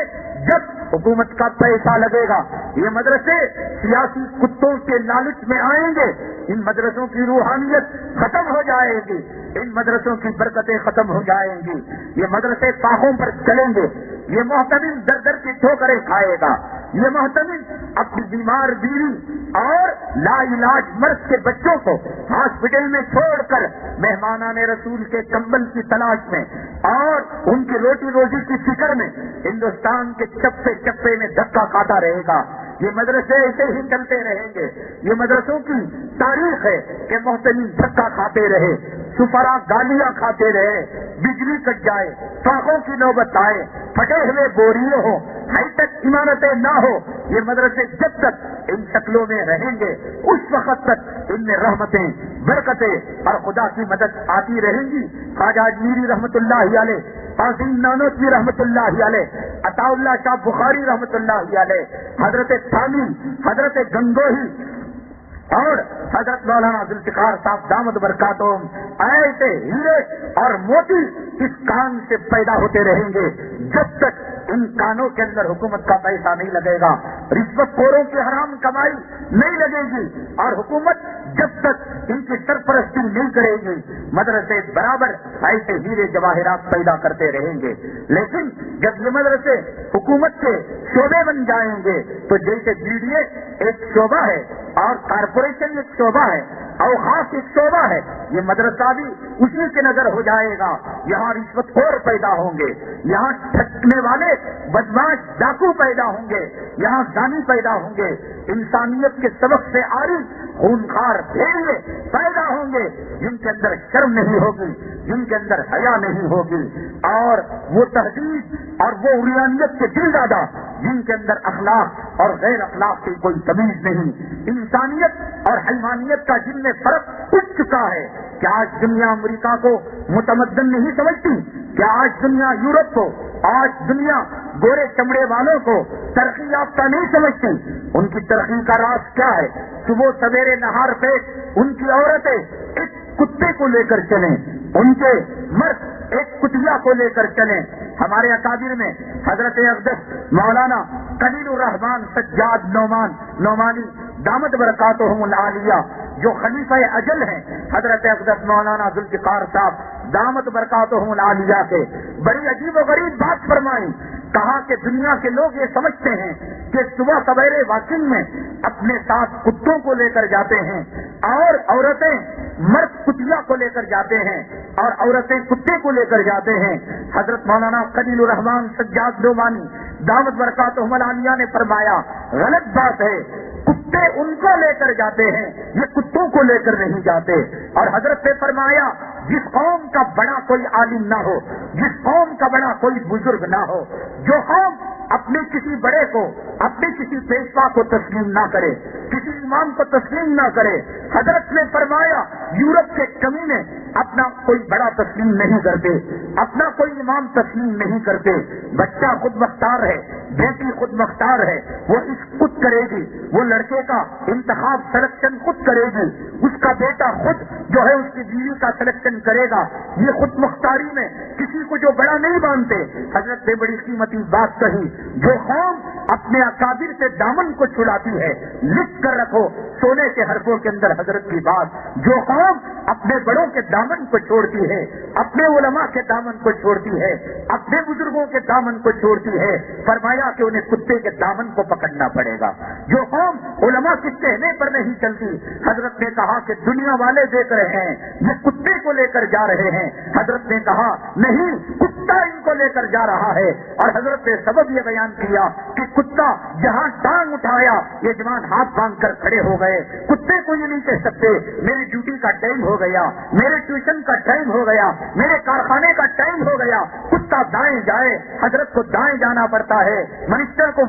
جب حکومت کا پیسہ لگے گا، یہ مدرسے سیاسی کتوں کے لالچ میں آئیں گے، ان مدرسوں کی روحانیت ختم ہو جائے گی، ان مدرسوں کی برکتیں ختم ہو جائیں گی، یہ مدرسے پاخوں پر چلیں گے، یہ محتمل در در کی ٹھوکریں کھائے گا، یہ محتمل اپنی بیمار بیوی اور لا علاج مرض کے بچوں کو ہاسپٹل میں چھوڑ کر مہمانان رسول کے کمبل کی تلاش میں اور ان کی روٹی روزی کی فکر میں ہندوستان کے چپے چپے میں دھکا کھاتا رہے گا۔ یہ مدرسے ایسے ہی چلتے رہیں گے۔ یہ مدرسوں کی تاریخ ہے کہ محتمل دھکا کھاتے رہے، سفرا گالیاں کھاتے رہے، بجلی کٹ جائے، فاقوں کی نوبت آئے، پھٹے ہوئے بوریے ہو، ہائی ٹیک عمارتیں نہ ہو، یہ مدرسے جب تک ان شکلوں میں رہیں گے اس وقت تک ان میں رحمتیں، برکتیں اور خدا کی مدد آتی رہیں گی۔ خواجہ اجمیری رحمت اللہ علیہ، قاسم نانوتوی رحمت اللہ علیہ، عطا اللہ شاہ بخاری رحمت اللہ علیہ، حضرت ثانی، حضرت گنگوہی اور حضرت مولانا ذوالفقار صاحب دامت برکاتہم، ایسے ہیرے اور موتی اس کان سے پیدا ہوتے رہیں گے جب تک ان کانوں کے اندر حکومت کا پیسہ نہیں لگے گا، رشوت خوروں کی حرام کمائی نہیں لگے گی، اور حکومت جب تک ان کی سرپرستی نہیں کرے گی مدرسے برابر ایسے ہیرے جواہرات پیدا کرتے رہیں گے۔ لیکن جب یہ مدرسے حکومت کے شعبے بن جائیں گے تو جیسے BDA ایک شعبہ ہے اور کارپوریشن ایک شعبہ ہے، اوقاف ایک شعبہ ہے، یہ مدرسہ بھی اسی کے نظر ہو جائے گا۔ یہاں رشوت خور پیدا ہوں گے، یہاں ٹھگنے والے بدماش ڈاکو پیدا ہوں گے، یہاں زانی پیدا ہوں گے، انسانیت کے سبق سے عاری خونخوار بھیڑیے پیدا ہوں گے جن کے اندر شرم نہیں ہوگی، جن کے اندر حیا نہیں ہوگی، اور وہ تہذیب اور وہ عریانیت کے دل دادا جن کے اندر اخلاق اور غیر اخلاق کی کوئی تمیز نہیں، انسانیت اور حیوانیت کا جن میں فرق اٹھ چکا ہے۔ کیا آج دنیا امریکہ کو متمدن نہیں سمجھتی؟ کیا آج دنیا یورپ کو، آج دنیا گورے چمڑے والوں کو ترقی یافتہ نہیں سمجھتی؟ ان کی ترقی کا راز کیا ہے؟ صبح سویرے نہار پیٹ ان کی عورتیں ایک کتے کو لے کر چلیں، ان کے مرد ایک کتیا کو لے کر چلیں۔ ہمارے اکابر میں حضرت اقدس مولانا خلیل الرحمان سجاد نعمانی دامت برکاتہم العالیہ جو خلیفہ اجل ہیں حضرت اقدس مولانا ذوالفقار صاحب دامت برکاتہم العالیہ سے بڑی عجیب و غریب بات فرمائی. کہا کہ دنیا کے لوگ یہ سمجھتے ہیں کہ صبح سویرے واکنگ میں اپنے ساتھ کتوں کو لے کر جاتے ہیں اور عورتیں مرد کتیا کو لے کر جاتے ہیں اور عورتیں کتے کو لے کر جاتے ہیں. حضرت مولانا خلیل الرحمان سجاد نعمانی دعوت برکاتہم العالیہ نے فرمایا غلط بات ہے. کتے ان کو لے کر جاتے ہیں, یہ کتوں کو لے کر نہیں جاتے. اور حضرت نے فرمایا جس قوم کا بڑا کوئی عالم نہ ہو, جس قوم کا بڑا کوئی بزرگ نہ ہو, جو قوم اپنے کسی بڑے کو, اپنے کسی پیشوا کو تسلیم نہ کرے, کسی امام کو تسلیم نہ کرے, حضرت نے فرمایا یورپ کے کمینے اپنا کوئی بڑا تسلیم نہیں کرتے, اپنا کوئی امام تسلیم نہیں کرتے. بچہ خود مختار ہے, بیٹی خود مختار ہے, وہ اس خود کرے گی, وہ لڑکے کا انتخاب سلیکشن خود کرے گی, اس کا بیٹا خود جو ہے اس کی بیوی کا سلیکشن کرے گا. یہ خود مختاری میں کسی کو جو بڑا نہیں مانتے. حضرت نے بڑی قیمتی بات کہی, جو قوم اپنے اکابر سے دامن کو چھڑاتی ہے, لکھ کر رکھو سونے کے حرفوں کے اندر حضرت کی بات, جو قوم اپنے بڑوں کے دامن کو چھوڑتی ہے, اپنے علماء کے دامن کو چھوڑتی ہے, اپنے بزرگوں کے دامن کو چھوڑتی ہے, فرمایا کہ انہیں کتے کے دامن کو پکڑنا پڑے گا. جو قوم علماء کے کہنے پر نہیں چلتی, حضرت نے کہا کہ دنیا والے دیکھ رہے ہیں یہ کتے کو لے کر جا رہے ہیں. حضرت نے کہا نہیں, کتا ان کو لے کر جا رہا ہے. اور حضرت نے سبب یہ بیان کیا کہ کتا جہاں ٹانگ اٹھایا یہ جوان ہاتھ باندھ کر کھڑے ہو گئے. کتے کو یہ نہیں کہہ سکتے میری ڈیوٹی کا ٹائم ہو گیا, میرے ٹیوشن کا ٹائم ہو گیا, میرے کارخانے کا ٹائم ہو گیا. کتا دائیں جائے, حضرت کو دائیں جانا پڑتا ہے, منسٹر کو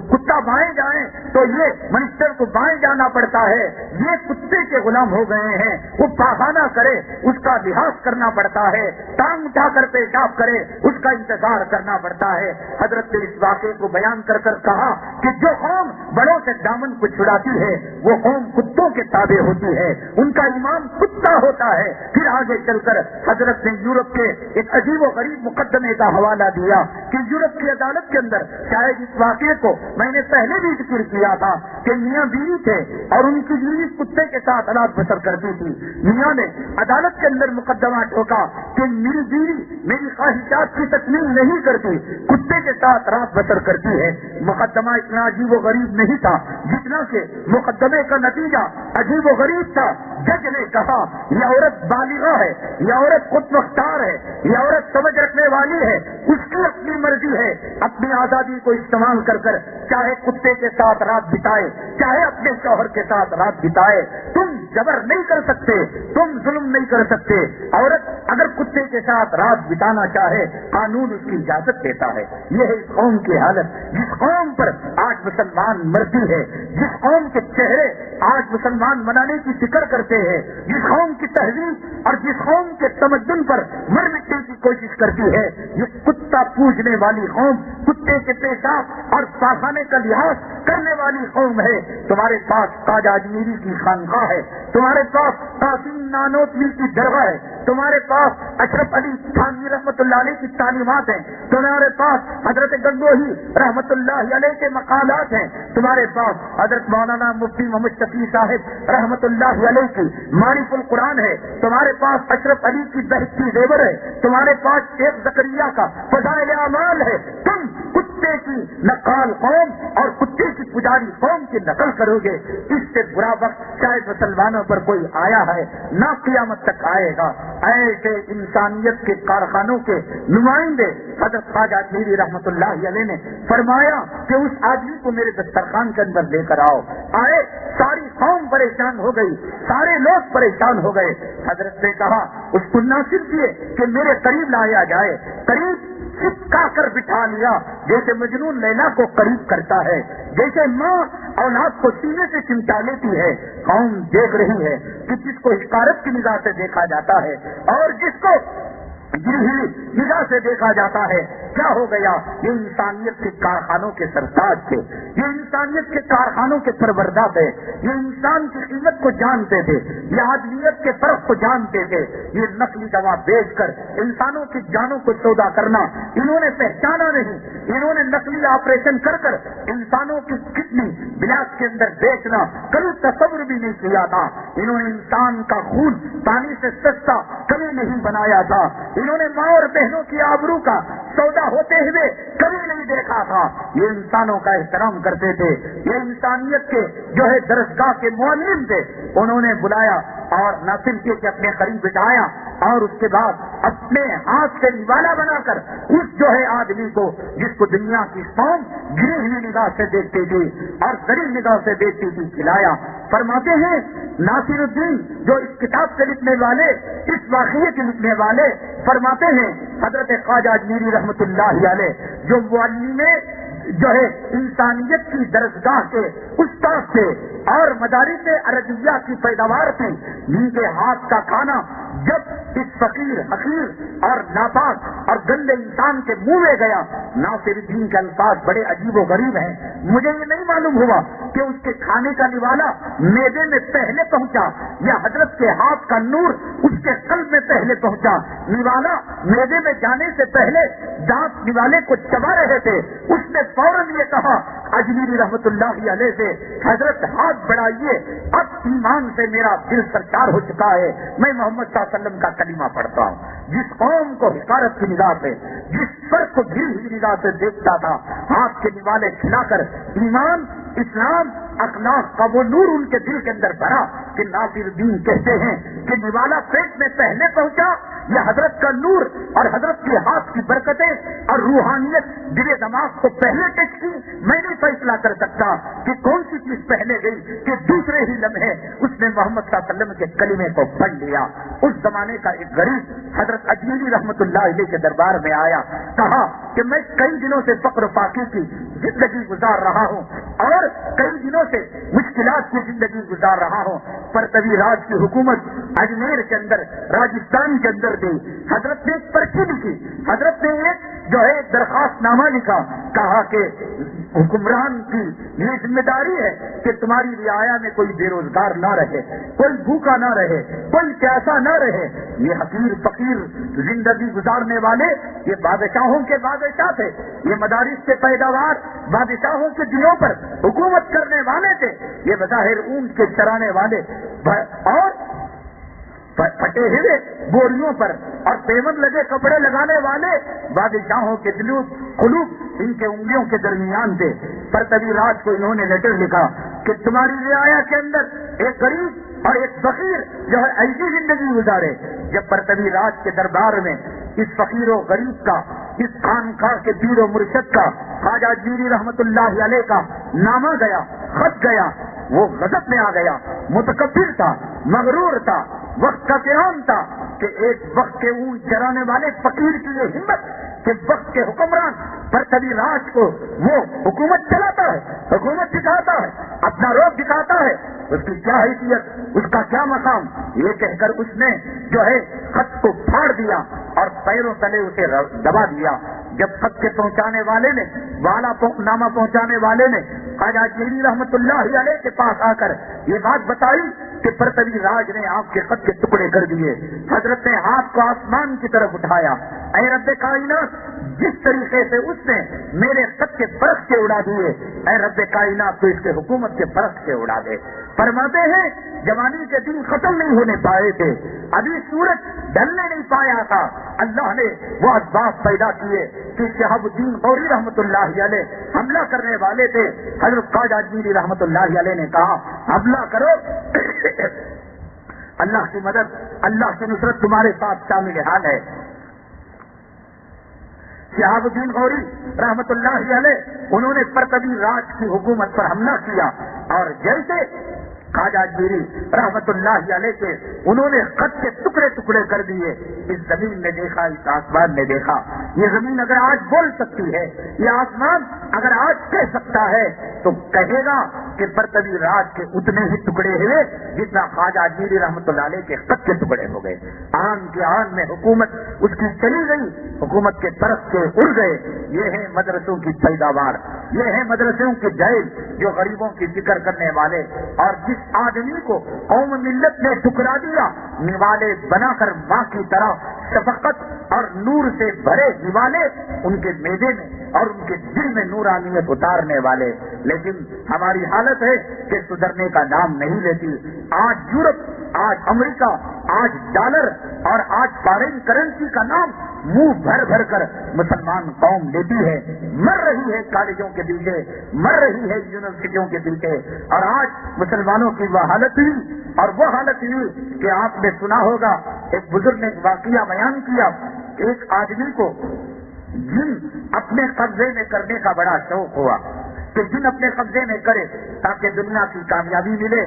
کتا بائیں جائیں تو یہ منسٹر کو بائیں جانا پڑتا ہے. یہ کتے کے غلام ہو گئے ہیں. وہ پاخانہ کرے اس کا لحاظ کرنا پڑتا ہے, ٹانگ اٹھا کر پیشاب کرے اس کا انتظار کرنا پڑتا ہے. حضرت نے اس واقعے کو بیان کر کہا کہ جو قوم بڑوں سے دامن کو چھڑاتی ہے وہ قوم کتوں کے تابع ہوتی ہے, ان کا امام کتا ہوتا ہے. پھر آگے چل کر حضرت نے یورپ کے ایک عجیب و غریب مقدمے کا حوالہ دیا کہ یورپ کی عدالت کے اندر, شاید اس واقعے کو میں نے پہلے بھی ذکر کیا تھا کہ میاں بیوی تھے اور ان کی بیوی کتے کے ساتھ رات بسر کرتی تھی. میاں نے عدالت کے اندر مقدمہ ٹھوکا کہ میری بیوی میری خواہشات کی تکمیل نہیں کرتی, کتے کے ساتھ رات بسر کرتی ہے. مقدمہ اتنا عجیب و غریب نہیں تھا جتنا کہ مقدمے کا نتیجہ عجیب و غریب تھا. جج نے کہا یہ عورت بالغہ ہے, یہ عورت خود مختار ہے, یہ عورت سمجھ رکھنے والی ہے, اس کی اپنی مرضی ہے, اپنی آزادی کو استعمال کر کر چاہے کتے کے ساتھ رات بتائے, چاہے اپنے شوہر کے ساتھ رات بتائے. تم جبر نہیں کر سکتے, تم ظلم نہیں کر سکتے. عورت اگر کتے کے ساتھ رات بتانا چاہے قانون اس کی اجازت دیتا ہے. یہ ہے اس قوم کی حالت. جس قوم پر آج مسلمان مرتی ہے, جس قوم کے چہرے آج مسلمان منانے کی فکر کرتے ہیں, جس قوم کی تہذیب اور جس قوم کے تمدن پر مر مٹنے کی کوشش کرتی ہے, یہ کتا پوجنے والی قوم, کتے کے پیشاب اور پاخانے کا لحاظ کرنے والی قوم ہے. تمہارے پاس خواجہ اجمیری کی خانقاہ ہے, تمہارے پاس قاسم نانوتوی کی درگاہ ہے, تمہارے پاس اشرف علی تھانوی رحمۃ اللہ علیہ کی تعلیمات ہیں, تمہارے پاس حضرت گنگوہی رحمۃ اللہ علیہ کے مقالات ہیں, تمہارے پاس حضرت مولانا مفتی محمد شفیع صاحب رحمۃ اللہ علیہ کی معرف القرآن ہے, تمہارے پاس اشرف علی کی بہشتی زیور ہے, تمہارے پاس شیخ زکریا کا فضائل اعمال ہے. تم کتے کی نقال قوم اور کتے کی پجاری قوم کی نقل کرو گے. اس سے برا وقت شاید مسلمانوں پر کوئی آیا ہے نہ قیامت تک آئے گا. ایسے انسانیت کے کارخانوں کے نمائندے حضرت خواجہ اجمیری رحمۃ اللہ علیہ نے فرمایا کہ اس آدمی کو میرے دسترخوان کے اندر لے کر آؤ. آئے, ساری قوم پریشان ہو گئی, سارے لوگ پریشان ہو گئے. حضرت نے کہا اس کو ناصر کیے کہ میرے قریب لایا جائے. قریب چپکا کر بٹھا لیا, جیسے مجنون لیلا کو قریب کرتا ہے, جیسے ماں اولاد کو سینے سے چمٹا لیتی ہے. قوم دیکھ رہی ہے کہ جس کو حقارت کی نگاہ سے دیکھا جاتا ہے اور جس کو نگاہ سے دیکھا جاتا ہے. کیا ہو گیا؟ یہ انسانیت کے کارخانوں کے سرتاج تھے, یہ انسانیت کے کارخانوں کے پروردہ تھے, یہ انسان کی قیمت کو جانتے تھے, یہ آدمیت کے فرق کو جانتے تھے. یہ نقلی دوا بیچ کر انسانوں کی جانوں کو سودا کرنا انہوں نے پہچانا نہیں, انہوں نے نقلی آپریشن کر کر انسانوں کی کڈنی بلاس کے اندر بیچنا کبھی تصور بھی نہیں کیا تھا. انہوں نے انسان کا خون پانی سے سستا کبھی نہیں بنایا تھا. انہوں نے ماں اور بہنوں کی آبرو کا سودا ہوتے ہوئے کبھی نہیں دیکھا تھا. یہ انسانوں کا احترام کرتے تھے. یہ انسانیت کے جو ہے درسگاہ کے معلم تھے. انہوں نے بلایا اور نہ صرف یہ کہ اپنے قریب بٹھایا اور اس کے بعد اپنے ہاتھ سے نوالا بنا کر اس جو ہے آدمی کو جس کو دنیا کی قوم گری ہوئی نگاہ سے دیکھتی تھی اور غریب نگاہ سے دیکھتی تھی کھلایا. فرماتے ہیں ناصر الدین جو اس کتاب سے لکھنے والے اس واقعے کے لکھنے والے فرماتے ہیں حضرت خواجہ اجمیری رحمت اللہ علیہ جو معلم جو ہے انسانیت کی درسگاہ کے استاد تھے اور مدارس عربیہ کی پیداوار تھی. جن کے ہاتھ کا کھانا جب اس فقیر حقیر اور ناپاک اور گندے انسان کے منہ میں گیا. ناصر الدین کے الفاظ بڑے عجیب و غریب ہیں. مجھے یہ نہیں معلوم ہوا کہ اس کے کھانے کا نوالا معدے میں پہلے پہنچا یا حضرت کے ہاتھ کا نور اس کے قلب میں پہلے پہنچا. نوالا معدے میں جانے سے پہلے دانت نوالے کو چبا رہے تھے. اس نے فوراً یہ کہا اجمیری رحمت اللہ علیہ سے حضرت ہاتھ بڑھائیے اب ایمان سے میرا دل سرشار ہو چکا ہے. میں محمد صلی اللہ علیہ وسلم کا کلمہ پڑھتا ہوں. جس قوم کو حقارت کی نگاہ سے جس فرق کو گری ہوئی نگاہ سے دیکھتا تھا ہاتھ کے نوالے کھلا کر ایمان اسلام اخلاق کا وہ نور ان کے دل کے اندر بھرا کہ ناصر الدین کہتے ہیں کہ نوالا پیٹ میں پہلے پہنچا یا حضرت کا نور اور حضرت کے ہاتھ کی برکتیں اور روحانیت دل دماغ کو پہلے ٹچ کی. میں نہیں فیصلہ کر سکتا کہ کون سی چیز پہلے گئی کہ دوسرے ہی لمحے اس نے محمد صلی اللہ علیہ وسلم کے کلمے کو پڑھ لیا. اس زمانے کا ایک غریب حضرت اجمیری رحمت اللہ علیہ کے دربار میں آیا. کہا کہ میں کئی دنوں سے فقر فاقے کی زندگی گزار رہا ہوں اور کئی دنوں سے مشکلات کی زندگی گزار رہا ہوں. پرتوی راج کی حکومت اجمیر کے اندر راجستھان کے اندر تھی. حضرت نے ایک پرچی لکھی. حضرت نے ایک جو ہے درخواست نامہ لکھا. کہا کہ حکمران کی یہ ذمہ داری ہے کہ تمہاری رعایا میں کوئی بے روزگار نہ رہے, کوئی بھوکا نہ رہے, کوئی پیاسا نہ رہے. یہ حقیر فقیر زندگی گزارنے والے یہ بادشاہوں کے بادشاہ تھے. یہ مدارس سے پیداوار بادشاہوں کے دلوں پر حکومت کرنے والے تھے. یہ بظاہر اونٹ کے چرانے والے اور پھٹے ہوئے بوریوں پر اور پیمن لگے کپڑے لگانے والے بادشاہوں کے قلوب ان کے انگلیوں کے درمیان تھے. پرتوی راج کو انہوں نے لیٹر لکھا کہ تمہاری رعایا کے اندر ایک غریب اور ایک فقیر جو ہے ایسی زندگی گزارے. جب پرتوی راج کے دربار میں اس فقیر و غریب کا اس خانقاہ کے پیر و مرشد کا خواجہ اجمیری رحمت اللہ علیہ کا نامہ گیا, خط گیا, وہ غضب میں آ گیا. متکبر تھا, مغرور تھا, وقت کا کرام تھا کہ ایک وقت کے اونٹ چرانے والے فقیر کی یہ ہمت کہ وقت کے حکمران پرتوی راج کو وہ حکومت چلاتا ہے, حکومت دکھاتا ہے, اپنا روپ دکھاتا ہے. اس کی کیا حیثیت, اس کا کیا مقام, یہ کہہ کر اس نے جو ہے خط کو پھاڑ دیا اور پیروں تلے اسے دبا دیا. جب خط کے پہنچانے والے نے نامہ پہنچانے والے نے خواجہ اجمیری رحمت اللہ علیہ کے پاس آ کر یہ بات بتائی کہ پرتوی راج نے آپ کے خط کے ٹکڑے کر دیے. حضرت نے ہاتھ کو آسمان کی طرف اٹھایا. اے رب کائنات, جس طریقے سے اس نے میرے خط کے برق سے اڑا دیے, اے رب کائنات تو اس کے حکومت کے برق سے اڑا دے. فرماتے ہیں جوانی کے دن ختم نہیں ہونے پائے تھے, ابھی سورج ڈھلنے نہیں پایا تھا. اللہ نے وہ اسباب پیدا کیے کہ شہاب الدین غوری رحمت اللہ علیہ حملہ کرنے والے تھے. حضرت خواجہ اجمیری رحمت اللہ علیہ نے کہا حملہ کرو, اللہ کی مدد اللہ کی نصرت تمہارے ساتھ شامل حال ہے. شہاب الدین غوری رحمت اللہ علیہ انہوں نے پرتوی راج کی حکومت پر حملہ کیا اور جیسے خواجہ اجمیری رحمت اللہ علیہ کے انہوں نے خط کے ٹکڑے ٹکڑے کر دیے. اس زمین نے دیکھا, اس آسمان نے دیکھا. یہ زمین اگر آج بول سکتی ہے, یہ آسمان اگر آج کہہ سکتا ہے تو کہے گا کے برتری راج کے اتنے ہی ٹکڑے ہوئے جتنا خواجہ اجمیری رحمۃ اللہ علیہ کے خط کے ٹکڑے ہو گئے. آن کے آن میں حکومت اس کی چلی گئی, حکومت کے طرف سے اڑ گئے. یہ ہے مدرسوں کی پیداوار, یہ ہے مدرسوں کے جائز جو غریبوں کی فکر کرنے والے, اور جس آدمی کو قوم ملت نے ٹکرا دیا, نوالے بنا کر ماں کی طرح شفقت اور نور سے بھرے نوالے ان کے میدے میں اور ان کے دل میں نورانیت اتارنے والے. لیکن ہماری حالت ہے کہ سدھرنے کا نام نہیں لیتی. آج یورپ, آج امریکہ, آج ڈالر اور آج فارن کرنسی کا نام منہ بھر بھر کر مسلمان قوم لیتی ہے. مر رہی ہے کالجوں کے پیچھے, مر رہی ہے یونیورسٹیوں کے پیچھے. اور آج مسلمانوں کی وہ حالت ہوئی, اور وہ حالت ہوئی کہ آپ نے سنا ہوگا ایک بزرگ نے ایک واقعہ بیان کیا. ایک آدمی کو جن اپنے قبضے میں کرنے کا بڑا شوق ہوا کہ جن اپنے قبضے میں کرے تاکہ دنیا کی کامیابی ملے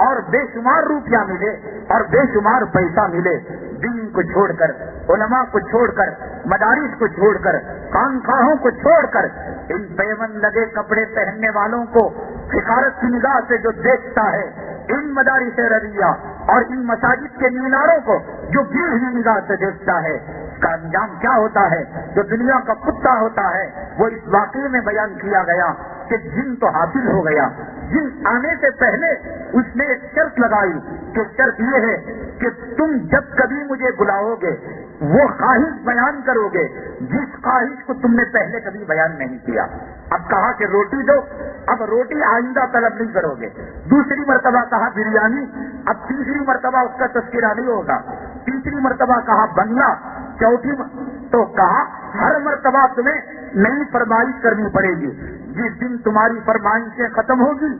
اور بے شمار روپیہ ملے اور بے شمار پیسہ ملے. دین کو چھوڑ کر, علماء کو چھوڑ کر, مدارس کو چھوڑ کر, خانقاہوں کو چھوڑ کر, ان پیون لگے کپڑے پہننے والوں کو حقارت کی نگاہ سے جو دیکھتا ہے, ان مدارس رضیہ اور ان مساجد کے میناروں کو جو بھی نگاہ سے دیکھتا ہے, اس کا انجام کیا ہوتا ہے؟ جو دنیا کا کتا ہوتا ہے. وہ اس واقعے میں بیان کیا گیا کہ جن تو حاصل ہو گیا. جن آنے سے پہلے اس نے ایک شرط لگائی کہ شرط یہ ہے کہ تم جب کبھی مجھے بلاؤ گے وہ خواہش بیان کرو گے جس خواہش کو تم نے پہلے کبھی بیان نہیں کیا. اب کہا کہ روٹی دو, اب روٹی آئندہ طلب نہیں کرو گے. دوسری مرتبہ کہا بریانی, اب تیسری مرتبہ اس کا تذکرہ نہیں ہوگا. تیسری مرتبہ کہا بنگلہ, چوتھی تو کہا ہر مرتبہ تمہیں نئی فرمائش کرنی پڑے گی. جس دن تمہاری فرمائشیں ختم ہوگی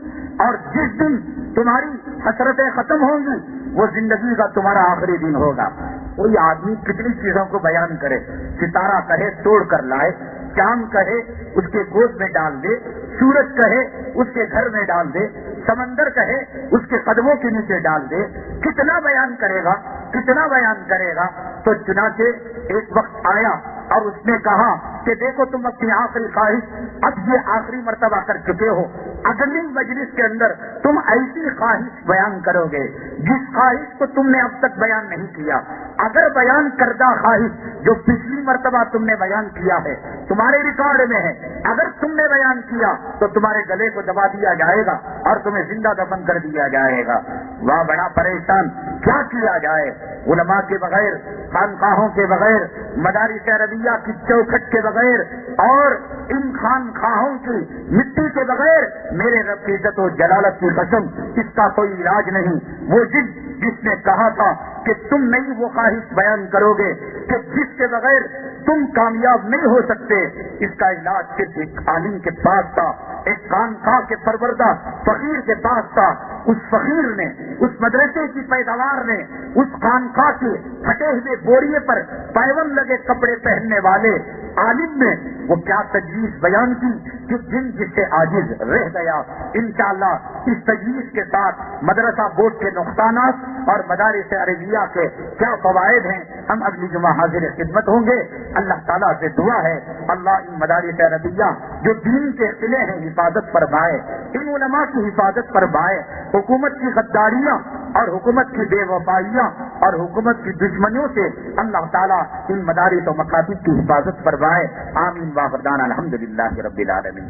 اور جس دن تمہاری حسرتیں ختم ہوں گی وہ زندگی کا تمہارا آخری دن ہوگا. کوئی آدمی کتنی چیزوں کو بیان کرے, ستارہ کہے توڑ کر لائے, چاند کہے اس کے گود میں ڈال دے, سورج کہے اس کے گھر میں ڈال دے, سمندر کہے اس کے قدموں کے نیچے ڈال دے. کتنا بیان کرے گا, کتنا بیان کرے گا. تو چنانچہ ایک وقت آیا اور اس نے کہا کہ دیکھو تم اپنی آخری خواہش اب یہ آخری مرتبہ کر چکے ہو, اگلی مجلس کے اندر تم ایسی خواہش بیان کرو گے جس خواہش کو تم نے اب تک بیان نہیں کیا. اگر بیان کردہ خواہش جو پچھلی مرتبہ تم نے بیان کیا ہے تمہارے ریکارڈ میں ہے, اگر تم نے بیان کیا تو تمہارے گلے کو دبا دیا جائے گا اور تمہیں زندہ دفن کر دیا جائے گا. وہاں بڑا پریشان, کیا کیا جائے؟ علماء کے بغیر, خانقاہوں کے بغیر, مدارس عربیہ کی چوکھٹ کے بغیر اور ان خانقاہوں کی مٹی کے بغیر میرے رب کی عزت و جلالت کی قسم اس کا کوئی علاج نہیں. وہ جس نے کہا تھا کہ تم نہیں وہ خواہش بیان کرو گے کہ جس کے بغیر تم کامیاب نہیں ہو سکتے, اس کا علاج صرف ایک عالم کے پاس تھا, ایک خانقاہ کے پروردہ فقیر کے پاس تھا. اس فقیر نے, اس مدرسے کی پیداوار نے, اس خانقاہ کے پھٹے ہوئے بوریے پر پیون لگے کپڑے پہننے والے عالم نے وہ کیا تجویز بیان کی کہ جس سے عاجز رہ گیا. انشاءاللہ اس تجویز کے ساتھ مدرسہ بورڈ کے نقصانات اور مدارس عربیہ کے کیا فوائد ہیں ہم اگلی جمعہ حاضر خدمت ہوں گے. اللہ تعالیٰ سے دعا ہے اللہ ان مدارس عربیہ جو دین کے قلعے ہیں حفاظت فرمائے, ان علماء کی حفاظت فرمائے, حکومت کی غداریاں اور حکومت کی بے وفائیاں اور حکومت کی دشمنیوں سے اللہ تعالیٰ ان مدارس و مکاتب کی حفاظت فرمائے. آمین. واخر دعوانا الحمدللہ رب العالمین.